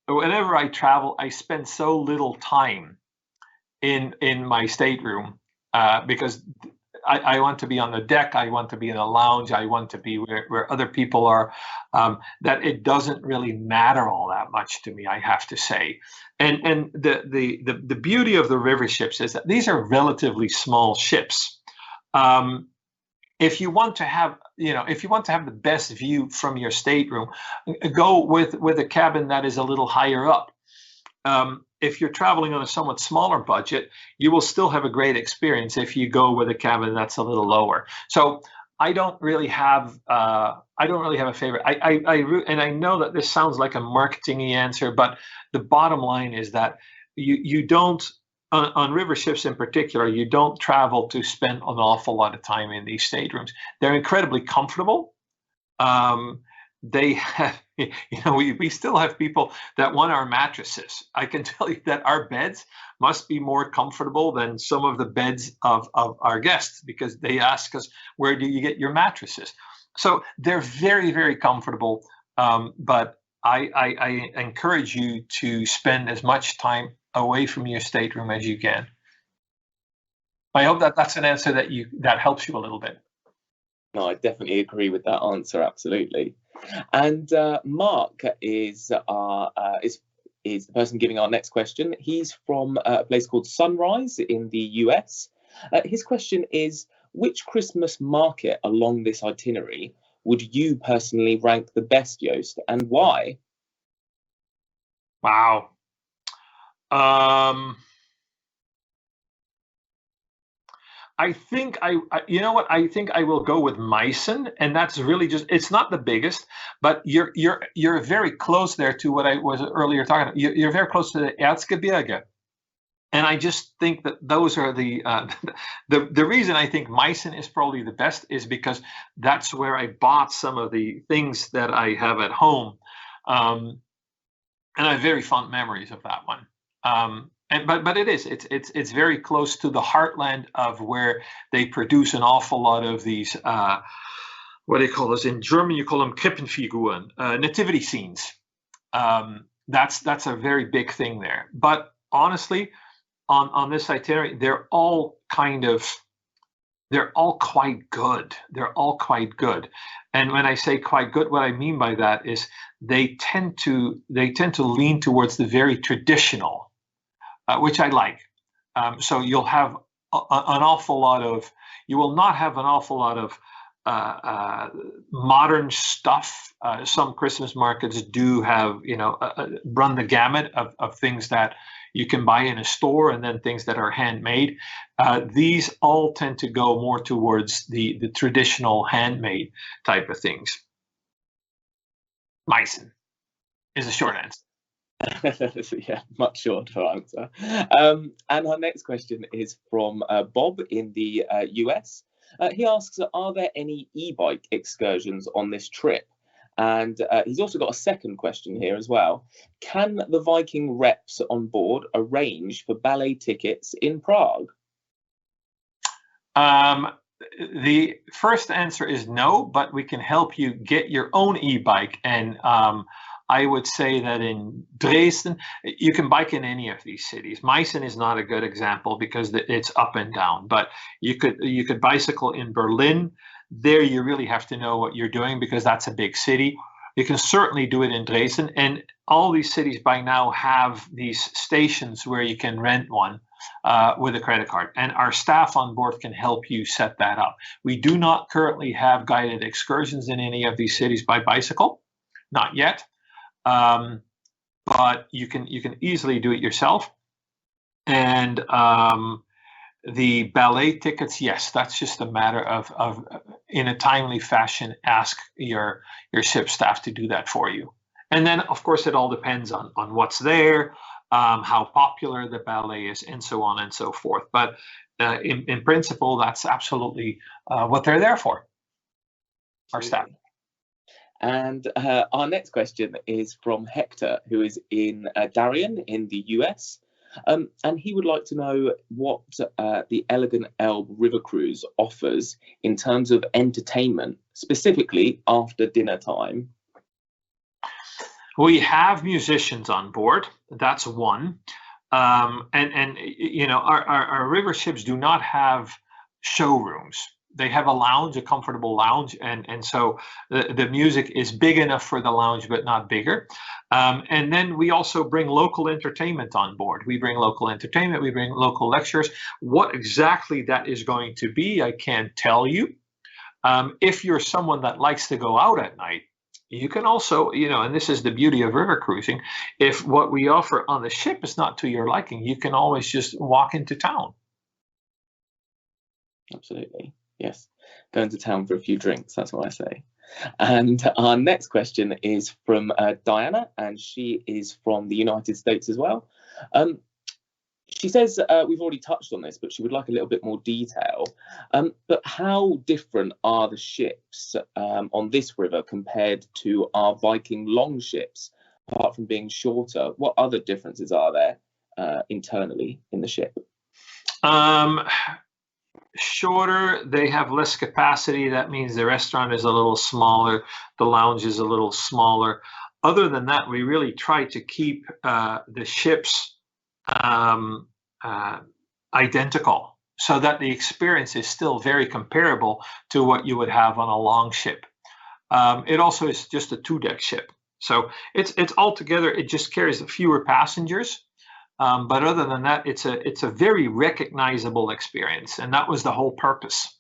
Whenever I travel, I spend so little time in my stateroom because I want to be on the deck, I want to be in a lounge, I want to be where other people are, that it doesn't really matter all that much to me, I have to say. And the beauty of the river ships is that these are relatively small ships. If you want to have, the best view from your stateroom, go with a cabin that is a little higher up. If you're traveling on a somewhat smaller budget, you will still have a great experience if you go with a cabin that's a little lower. So I don't really have a favorite. And I know that this sounds like a marketing-y answer, but the bottom line is that you don't. On river ships in particular, you don't travel to spend an awful lot of time in these staterooms. They're incredibly comfortable. they have, we still have people that want our mattresses. I can tell you that our beds must be more comfortable than some of the beds of our guests, because they ask us, where do you get your mattresses? So they're very, very comfortable. But I encourage you to spend as much time away from your stateroom as you can. I hope that that's an answer that helps you a little bit. No, I definitely agree with that answer. Absolutely. And Mark is the person giving our next question. He's from a place called Sunrise in the US. His question is, which Christmas market along this itinerary would you personally rank the best, Joost, and why? Wow. I think you know what? I think I will go with Meissen, and that's really just, it's not the biggest, but you're very close there to what I was earlier talking about. You're very close to the Erzgebirge. And I just think that those are the reason I think Meissen is probably the best is because that's where I bought some of the things that I have at home. And I have very fond memories of that one. But it's very close to the heartland of where they produce an awful lot of these what do you call this? In German you call them Krippenfiguren, nativity scenes. That's a very big thing there. But honestly, on this itinerary, they're all quite good. They're all quite good. And when I say quite good, what I mean by that is they tend to lean towards the very traditional, which I like. So you'll have an awful lot of, you will not have an awful lot of modern stuff. Some Christmas markets do have, run the gamut of things that you can buy in a store and then things that are handmade. These all tend to go more towards the traditional handmade type of things. Meissen is a short answer. Yeah, much shorter answer. And our next question is from Bob in the US. He asks, are there any e-bike excursions on this trip? And he's also got a second question here as well. Can the Viking reps on board arrange for ballet tickets in Prague? The first answer is no, but we can help you get your own e-bike. And I would say that in Dresden, you can bike in any of these cities. Meissen is not a good example because it's up and down, but you could bicycle in Berlin. There you really have to know what you're doing because that's a big city. You can certainly do it in Dresden, and all these cities by now have these stations where you can rent one with a credit card, and our staff on board can help you set that up. We do not currently have guided excursions in any of these cities by bicycle, not yet, but you can easily do it yourself. And the ballet tickets, yes, that's just a matter of in a timely fashion, ask your ship staff to do that for you. And then, of course, it all depends on what's there, how popular the ballet is, and so on and so forth. But in principle, that's absolutely what they're there for, our staff. And our next question is from Hector, who is in Darien in the US. And he would like to know what the Elegant Elbe River Cruise offers in terms of entertainment, specifically after dinner time. We have musicians on board. That's one. And our river ships do not have showrooms. They have a lounge, a comfortable lounge, and so the music is big enough for the lounge, but not bigger. And then we also bring local entertainment on board. We bring local entertainment, we bring local lectures. What exactly that is going to be, I can't tell you. If you're someone that likes to go out at night, you can also, and this is the beauty of river cruising, if what we offer on the ship is not to your liking, you can always just walk into town. Absolutely. Yes, going to town for a few drinks, that's what I say. And our next question is from Diana, and she is from the United States as well. She says we've already touched on this, but she would like a little bit more detail. But how different are the ships on this river compared to our Viking longships, apart from being shorter? What other differences are there internally in the ship? Shorter, they have less capacity. That means the restaurant is a little smaller, the lounge is a little smaller. Other than that, we really try to keep the ships identical, so that the experience is still very comparable to what you would have on a long ship. It also is just a 2-deck ship, so it's altogether, it just carries fewer passengers. But other than that, it's a very recognizable experience, and that was the whole purpose.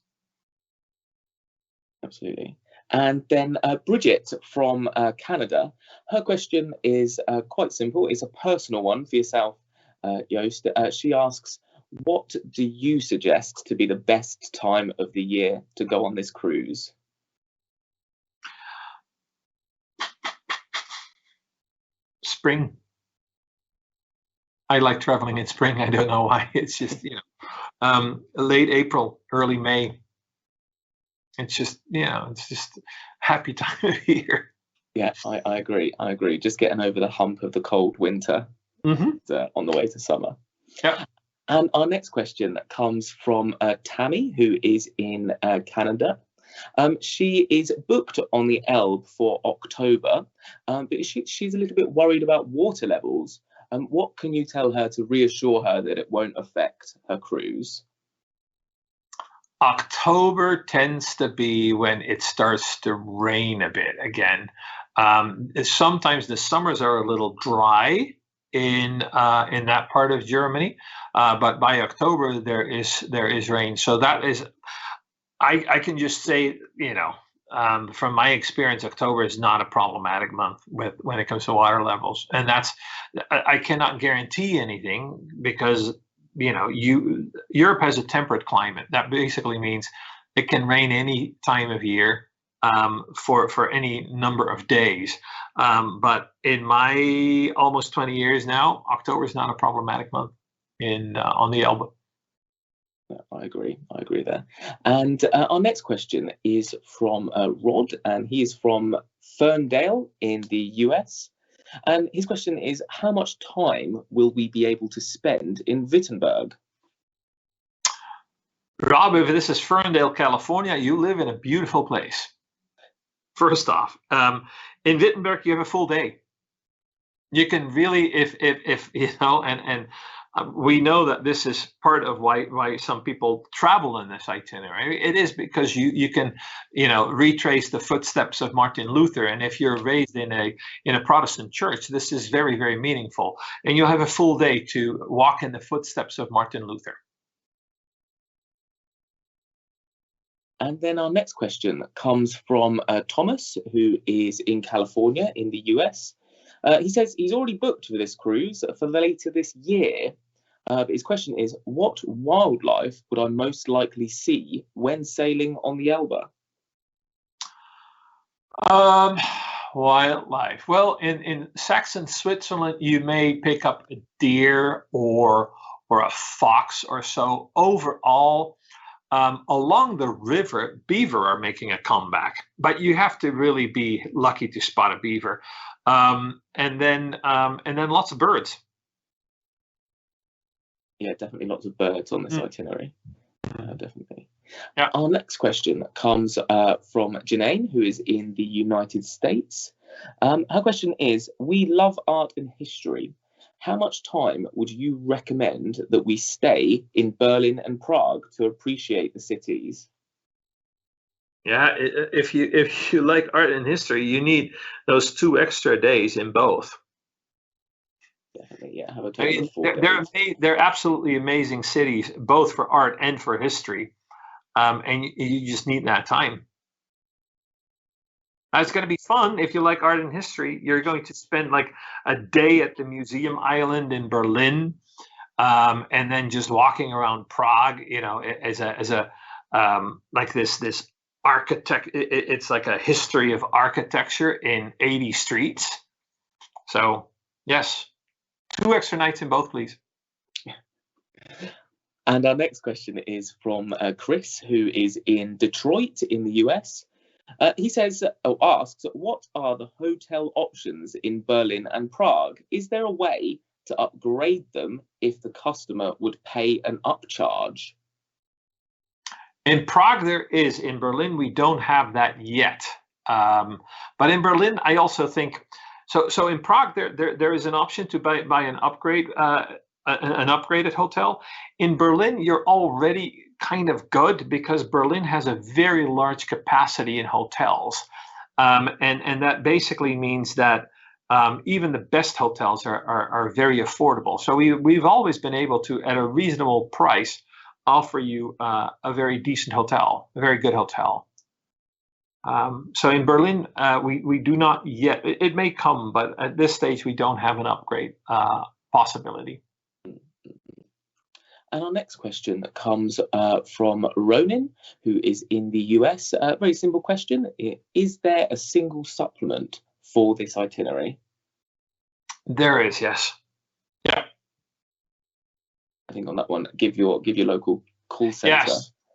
Absolutely. And then Bridget from Canada, her question is quite simple. It's a personal one for yourself, Joost. She asks, what do you suggest to be the best time of the year to go on this cruise? Spring. I like traveling in spring. I don't know why. It's just, late April, early May. It's just, it's just happy time of year. Yeah, I agree. I agree. Just getting over the hump of the cold winter on the way to summer. Yeah. And our next question comes from Tammy, who is in Canada. She is booked on the Elbe for October, but she's a little bit worried about water levels. What can you tell her to reassure her that it won't affect her cruise? October tends to be when it starts to rain a bit again. Sometimes the summers are a little dry in that part of Germany, but by October there is rain. So that is, I can just say, from my experience, October is not a problematic month when it comes to water levels, and I cannot guarantee anything because Europe has a temperate climate. That basically means it can rain any time of year for any number of days. But in my almost 20 years now, October is not a problematic month on the Elbe. Yeah, I agree there. And our next question is from Rod, and he is from Ferndale in the US. And his question is, how much time will we be able to spend in Wittenberg? Rob, if this is Ferndale, California, you live in a beautiful place. First off, in Wittenberg, you have a full day. You can really, if and we know that this is part of why some people travel in this itinerary. It is because you can retrace the footsteps of Martin Luther, and if you're raised in a Protestant church, this is very, very meaningful, and you'll have a full day to walk in the footsteps of Martin Luther. And then our next question comes from Thomas, who is in California in the US. He says he's already booked for this cruise for later this year. But his question is, what wildlife would I most likely see when sailing on the Elbe? Wildlife. Well, in Saxon Switzerland, you may pick up a deer or a fox or so. Overall, along the river, beaver are making a comeback, but you have to really be lucky to spot a beaver. And then lots of birds. Yeah, definitely lots of birds on this itinerary. Definitely. Yeah. Our next question comes from Janine, who is in the United States. Her question is, we love art and history. How much time would you recommend that we stay in Berlin and Prague to appreciate the cities? Yeah, if you like art and history, you need those 2 extra days in both. Definitely, yeah. Have a total of 4 days. They're absolutely amazing cities, both for art and for history, and you just need that time. It's going to be fun if you like art and history. You're going to spend like a day at the Museum Island in Berlin, and then just walking around Prague. As a like this architect. It's like a history of architecture in 80 streets. So yes. 2 extra nights in both, please. And our next question is from Chris, who is in Detroit in the US. He asks, what are the hotel options in Berlin and Prague? Is there a way to upgrade them if the customer would pay an upcharge? In Prague, there is. In Berlin, we don't have that yet. But in Berlin, I also think so. In Prague, there is an option to buy an upgrade, an upgraded hotel. In Berlin, you're already kind of good because Berlin has a very large capacity in hotels, and that basically means that even the best hotels are very affordable. So we've always been able to, at a reasonable price, offer you a very decent hotel, a very good hotel. So in Berlin, we do not yet. It may come, but at this stage, we don't have an upgrade possibility. And our next question comes from Ronin, who is in the US. Very simple question. Is there a single supplement for this itinerary? There is, yes. Yeah. I think on that one, give your local call center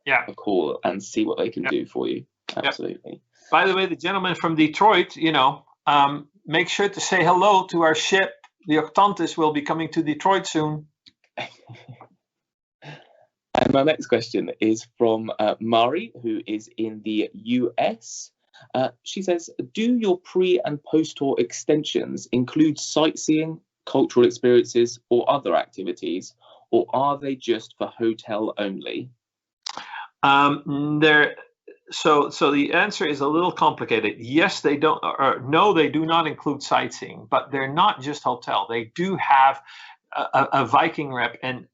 a call and see what they can do for you. Absolutely. Yep. By the way, the gentleman from Detroit, make sure to say hello to our ship. The Octantis will be coming to Detroit soon. And my next question is from Mari, who is in the US. She says, do your pre and post-tour extensions include sightseeing, cultural experiences, or other activities, or are they just for hotel only? So the answer is a little complicated. Yes, they don't, or no, they do not include sightseeing, but they're not just hotel. They do have a Viking rep, and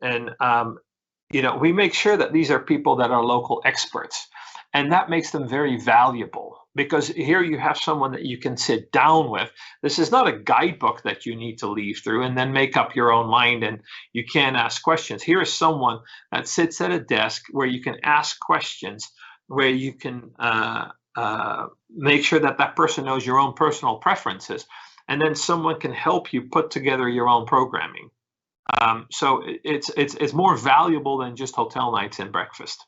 we make sure that these are people that are local experts, and that makes them very valuable because here you have someone that you can sit down with. This is not a guidebook that you need to leaf through and then make up your own mind and you can't ask questions. Here is someone that sits at a desk where you can ask questions, where you can make sure that that person knows your own personal preferences, and then someone can help you put together your own programming. So it's more valuable than just hotel nights and breakfast.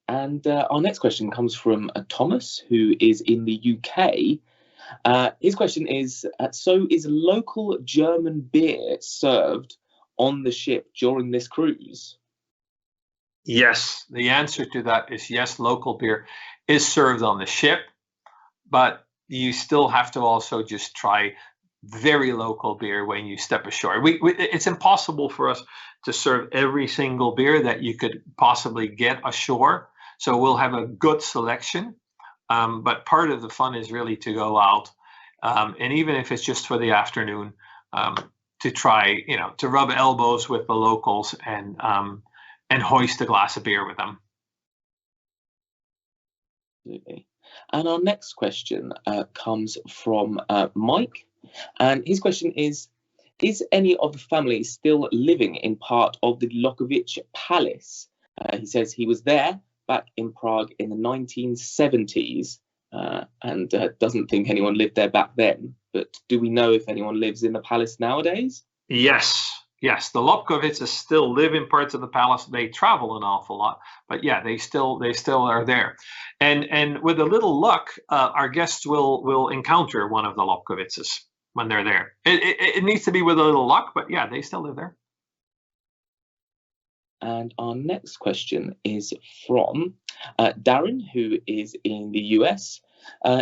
And our next question comes from Thomas, who is in the UK. His question is, so is local German beer served on the ship during this cruise? Yes, the answer to that is yes, local beer is served on the ship, but you still have to also just try very local beer when you step ashore. It's impossible for us to serve every single beer that you could possibly get ashore. So we'll have a good selection, but part of the fun is really to go out, and even if it's just for the afternoon, to try, to rub elbows with the locals and hoist a glass of beer with them. Absolutely. And our next question comes from Mike, and his question is any of the family still living in part of the Lokovic Palace? He says he was there back in Prague in the 1970s and doesn't think anyone lived there back then. But do we know if anyone lives in the palace nowadays? Yes, the Lobkovic's still live in parts of the palace. They travel an awful lot, but yeah, they still are there. And with a little luck, our guests will encounter one of the Lobkovic's when they're there. It needs to be with a little luck, but yeah, they still live there. And our next question is from Darren, who is in the US.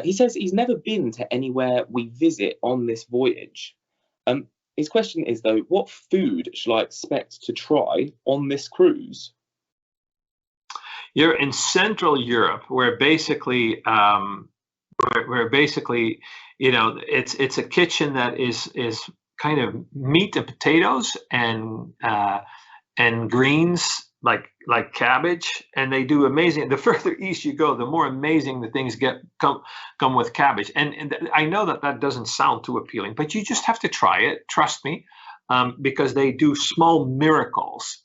He says he's never been to anywhere we visit on this voyage. His question is, though, what food shall I expect to try on this cruise? You're in Central Europe, where basically, it's a kitchen that is kind of meat and potatoes and greens like cabbage, and they do amazing. The further east you go, the more amazing the things come with cabbage. And I know that doesn't sound too appealing, but you just have to try it. Trust me, because they do small miracles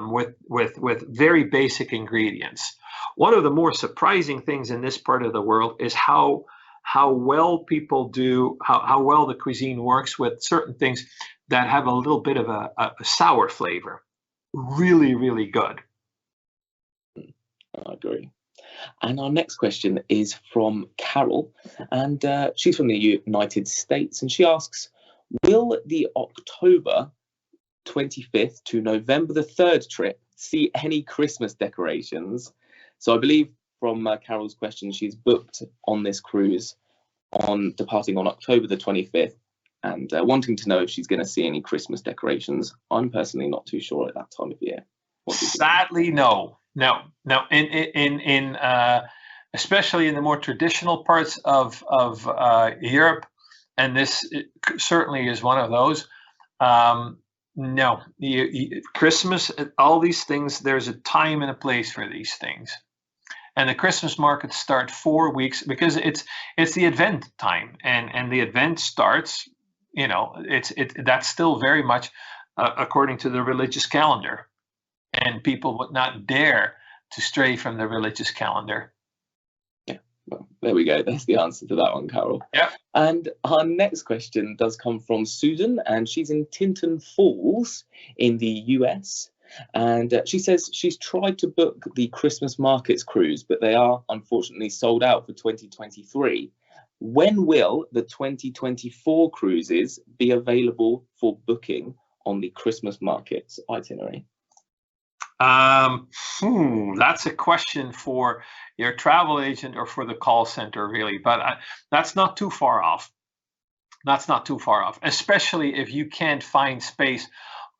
with very basic ingredients. One of the more surprising things in this part of the world is how how well people do, how well the cuisine works with certain things that have a little bit of a sour flavor. Really, really good. I agree. And our next question is from Carol, and she's from the United States, and she asks, will the October 25th to November the 3rd trip see any Christmas decorations? So I believe from Carol's question, she's booked on this cruise on departing on October the 25th and wanting to know if she's going to see any Christmas decorations. I'm personally not too sure at that time of year. Sadly, no. In especially in the more traditional parts of Europe, and this certainly is one of those. No, Christmas, all these things. There's a time and a place for these things, and the Christmas markets start 4 weeks because it's the Advent time, and the Advent starts. That's still very much according to the religious calendar. And people would not dare to stray from the religious calendar. Yeah, well, there we go. That's the answer to that one, Carol. Yeah. And our next question does come from Susan, and she's in Tinton Falls in the US. And she says she's tried to book the Christmas markets cruise, but they are unfortunately sold out for 2023. When will the 2024 cruises be available for booking on the Christmas markets itinerary? That's a question for your travel agent or for the call center, really. But that's not too far off. That's not too far off, especially if you can't find space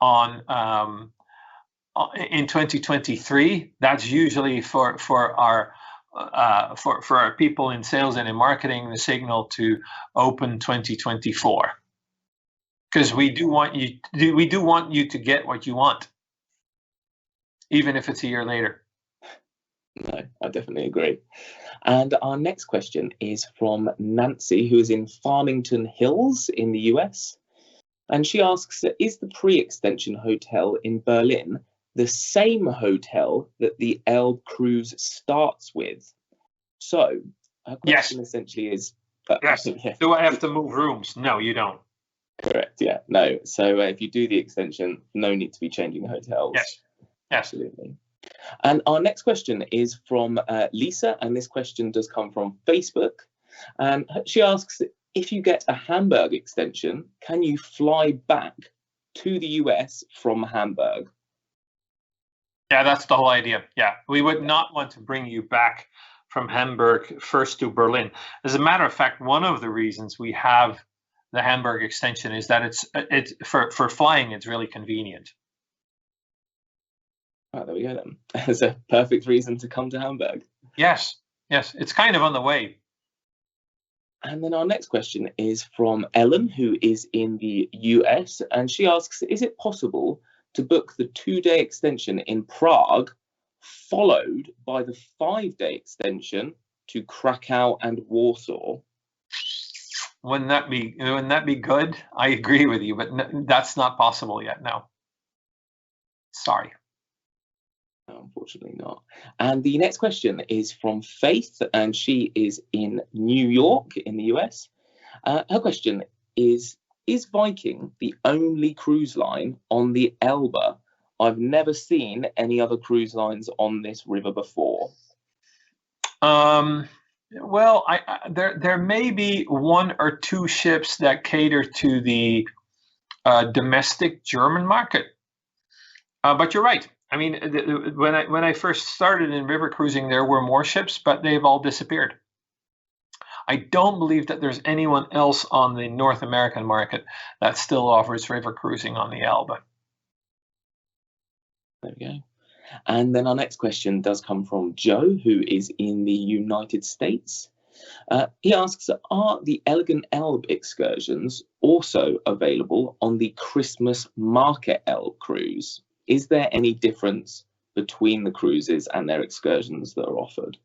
on in 2023. That's usually for our people in sales and in marketing the signal to open 2024, because we do want you to get what you want, even if it's a year later. No, I definitely agree. And our next question is from Nancy, who is in Farmington Hills in the US. And she asks, is the pre-extension hotel in Berlin the same hotel that the Elbe cruise starts with? So her question essentially is... yes. Yeah. Do I have to move rooms? No, you don't. Correct, yeah. No. So if you do the extension, no need to be changing hotels. Yes. Absolutely. And our next question is from Lisa, and this question does come from Facebook. And she asks, if you get a Hamburg extension, can you fly back to the US from Hamburg? Yeah, that's the whole idea. Yeah, we would not want to bring you back from Hamburg first to Berlin. As a matter of fact, one of the reasons we have the Hamburg extension is that it's for flying, it's really convenient. Oh, there we go then. It's a perfect reason to come to Hamburg. Yes, it's kind of on the way. And then our next question is from Ellen, who is in the US, and she asks, is it possible to book the 2-day extension in Prague, followed by the 5-day extension to Krakow and Warsaw? Wouldn't that be good? I agree with you, but no, that's not possible yet. No. Sorry. Unfortunately not. And the next question is from Faith, and she is in New York in the US. Her question is Viking the only cruise line on the Elbe? I've never seen any other cruise lines on this river before. Well, there may be 1 or 2 ships that cater to the domestic German market, but you're right. I mean, when I first started in river cruising, there were more ships, but they've all disappeared. I don't believe that there's anyone else on the North American market that still offers river cruising on the Elbe. There we go. And then our next question does come from Joe, who is in the United States. He asks, are the Elegant Elbe excursions also available on the Christmas Market Elbe cruise? Is there any difference between the cruises and their excursions that are offered?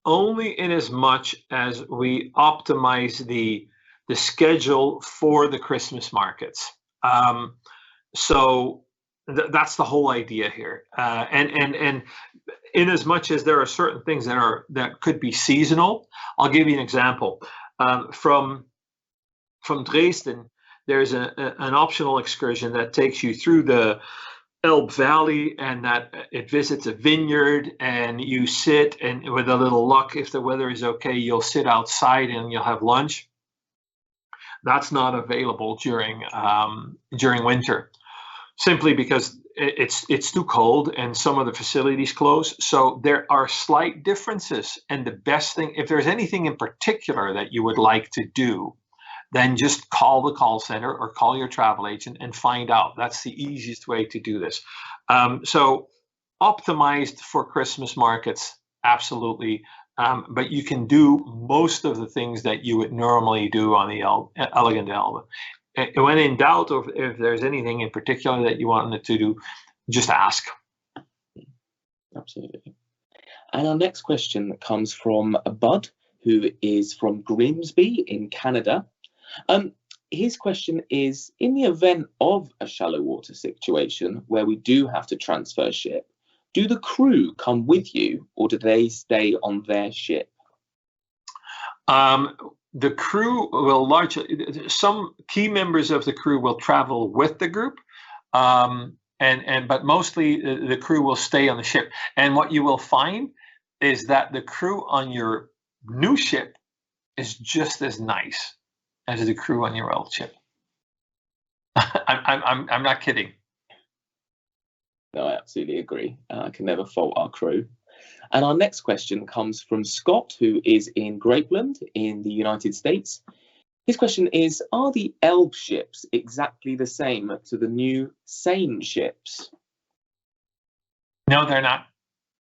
Only in as much as we optimize the schedule for the Christmas markets. So that's the whole idea here. And in as much as there are certain things that could be seasonal. I'll give you an example. From Dresden, there's an optional excursion that takes you through the Elbe Valley, and that it visits a vineyard, and you sit, and with a little luck, if the weather is okay, you'll sit outside and you'll have lunch. That's not available during winter, simply because it's too cold and some of the facilities close. So there are slight differences, and the best thing, if there's anything in particular that you would like to do, then just call the call center or call your travel agent and find out. That's the easiest way to do this. So optimized for Christmas markets, absolutely. But you can do most of the things that you would normally do on the Elegant Elbe. When in doubt, or if there's anything in particular that you wanted to do, just ask. Absolutely. And our next question comes from Bud, who is from Grimsby in Canada. His question is, in the event of a shallow water situation where we do have to transfer ship, do the crew come with you, or do they stay on their ship? The crew will largely, some key members of the crew will travel with the group, but mostly the crew will stay on the ship. And what you will find is that the crew on your new ship is just as nice as the crew on your old ship. I'm not kidding. No, I absolutely agree. I can never fault our crew. And our next question comes from Scott, who is in Grapeland in the United States. His question is, are the Elbe ships exactly the same to the new Seine ships? No, they're not.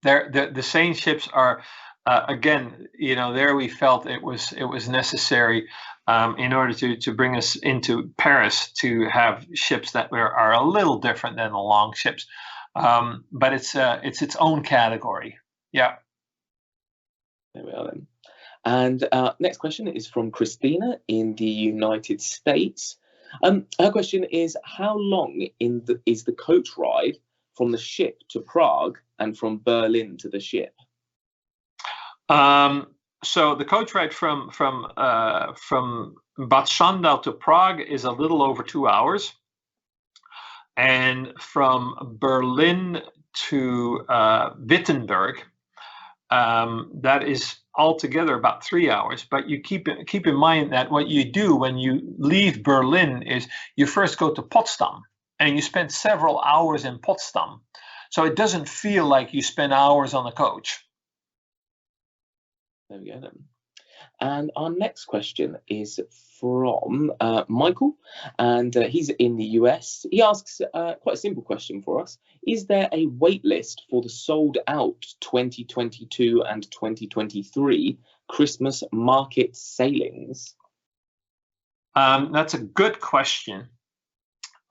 The Seine ships are, again, there we felt it was necessary in order to bring us into Paris to have ships that are a little different than the long ships. But it's its own category. Yeah. There we are then. And next question is from Christina in the United States. Her question is, how long is the coach ride from the ship to Prague and from Berlin to the ship? So the coach ride from Bad Schandau to Prague is a little over 2 hours. And from Berlin to Wittenberg, that is altogether about 3 hours. But you keep in mind that what you do when you leave Berlin is you first go to Potsdam, and you spend several hours in Potsdam. So it doesn't feel like you spend hours on the coach. There we go then. And our next question is from Michael, and he's in the US. He asks quite a simple question for us. Is there a wait list for the sold out 2022 and 2023 Christmas market sailings? That's a good question.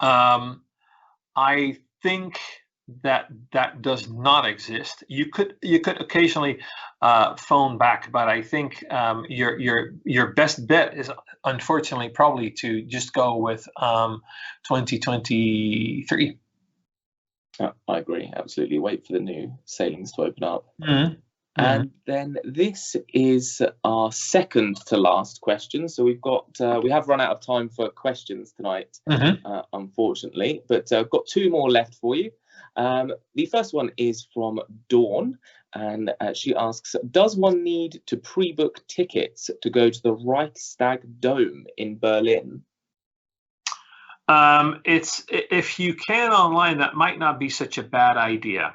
I think that does not exist. You could occasionally phone back, but I think your best bet is unfortunately probably to just go with 2023. I agree, absolutely. Wait for the new sailings to open up. Mm-hmm. And then this is our second to last question. So we have run out of time for questions tonight, unfortunately, but I've got two more left for you. The first one is from Dawn, and she asks, does one need to pre-book tickets to go to the Reichstag Dome in Berlin? It's, if you can online, that might not be such a bad idea,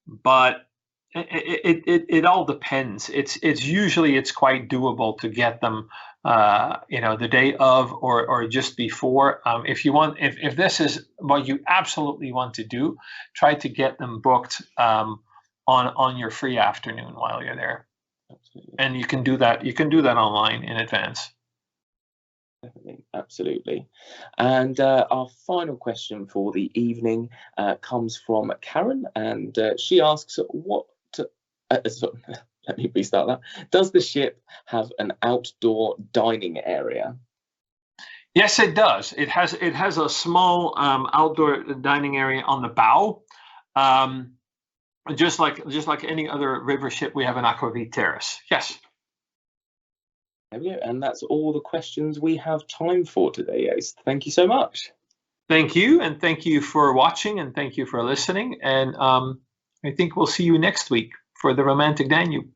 but it all depends. It's usually quite doable to get them the day of or just before. If this is what you absolutely want to do, try to get them booked on your free afternoon while you're there. Absolutely. And you can do that online in advance. Definitely, absolutely. And our final question for the evening comes from Karen, and she asks, let me restart that. Does the ship have an outdoor dining area? Yes, it does. It has a small outdoor dining area on the bow. Just like any other river ship, we have an aquavit terrace. Yes. There we go. And that's all the questions we have time for today, Joost. Thank you so much. Thank you, and thank you for watching, and thank you for listening. And I think we'll see you next week for the Romantic Danube.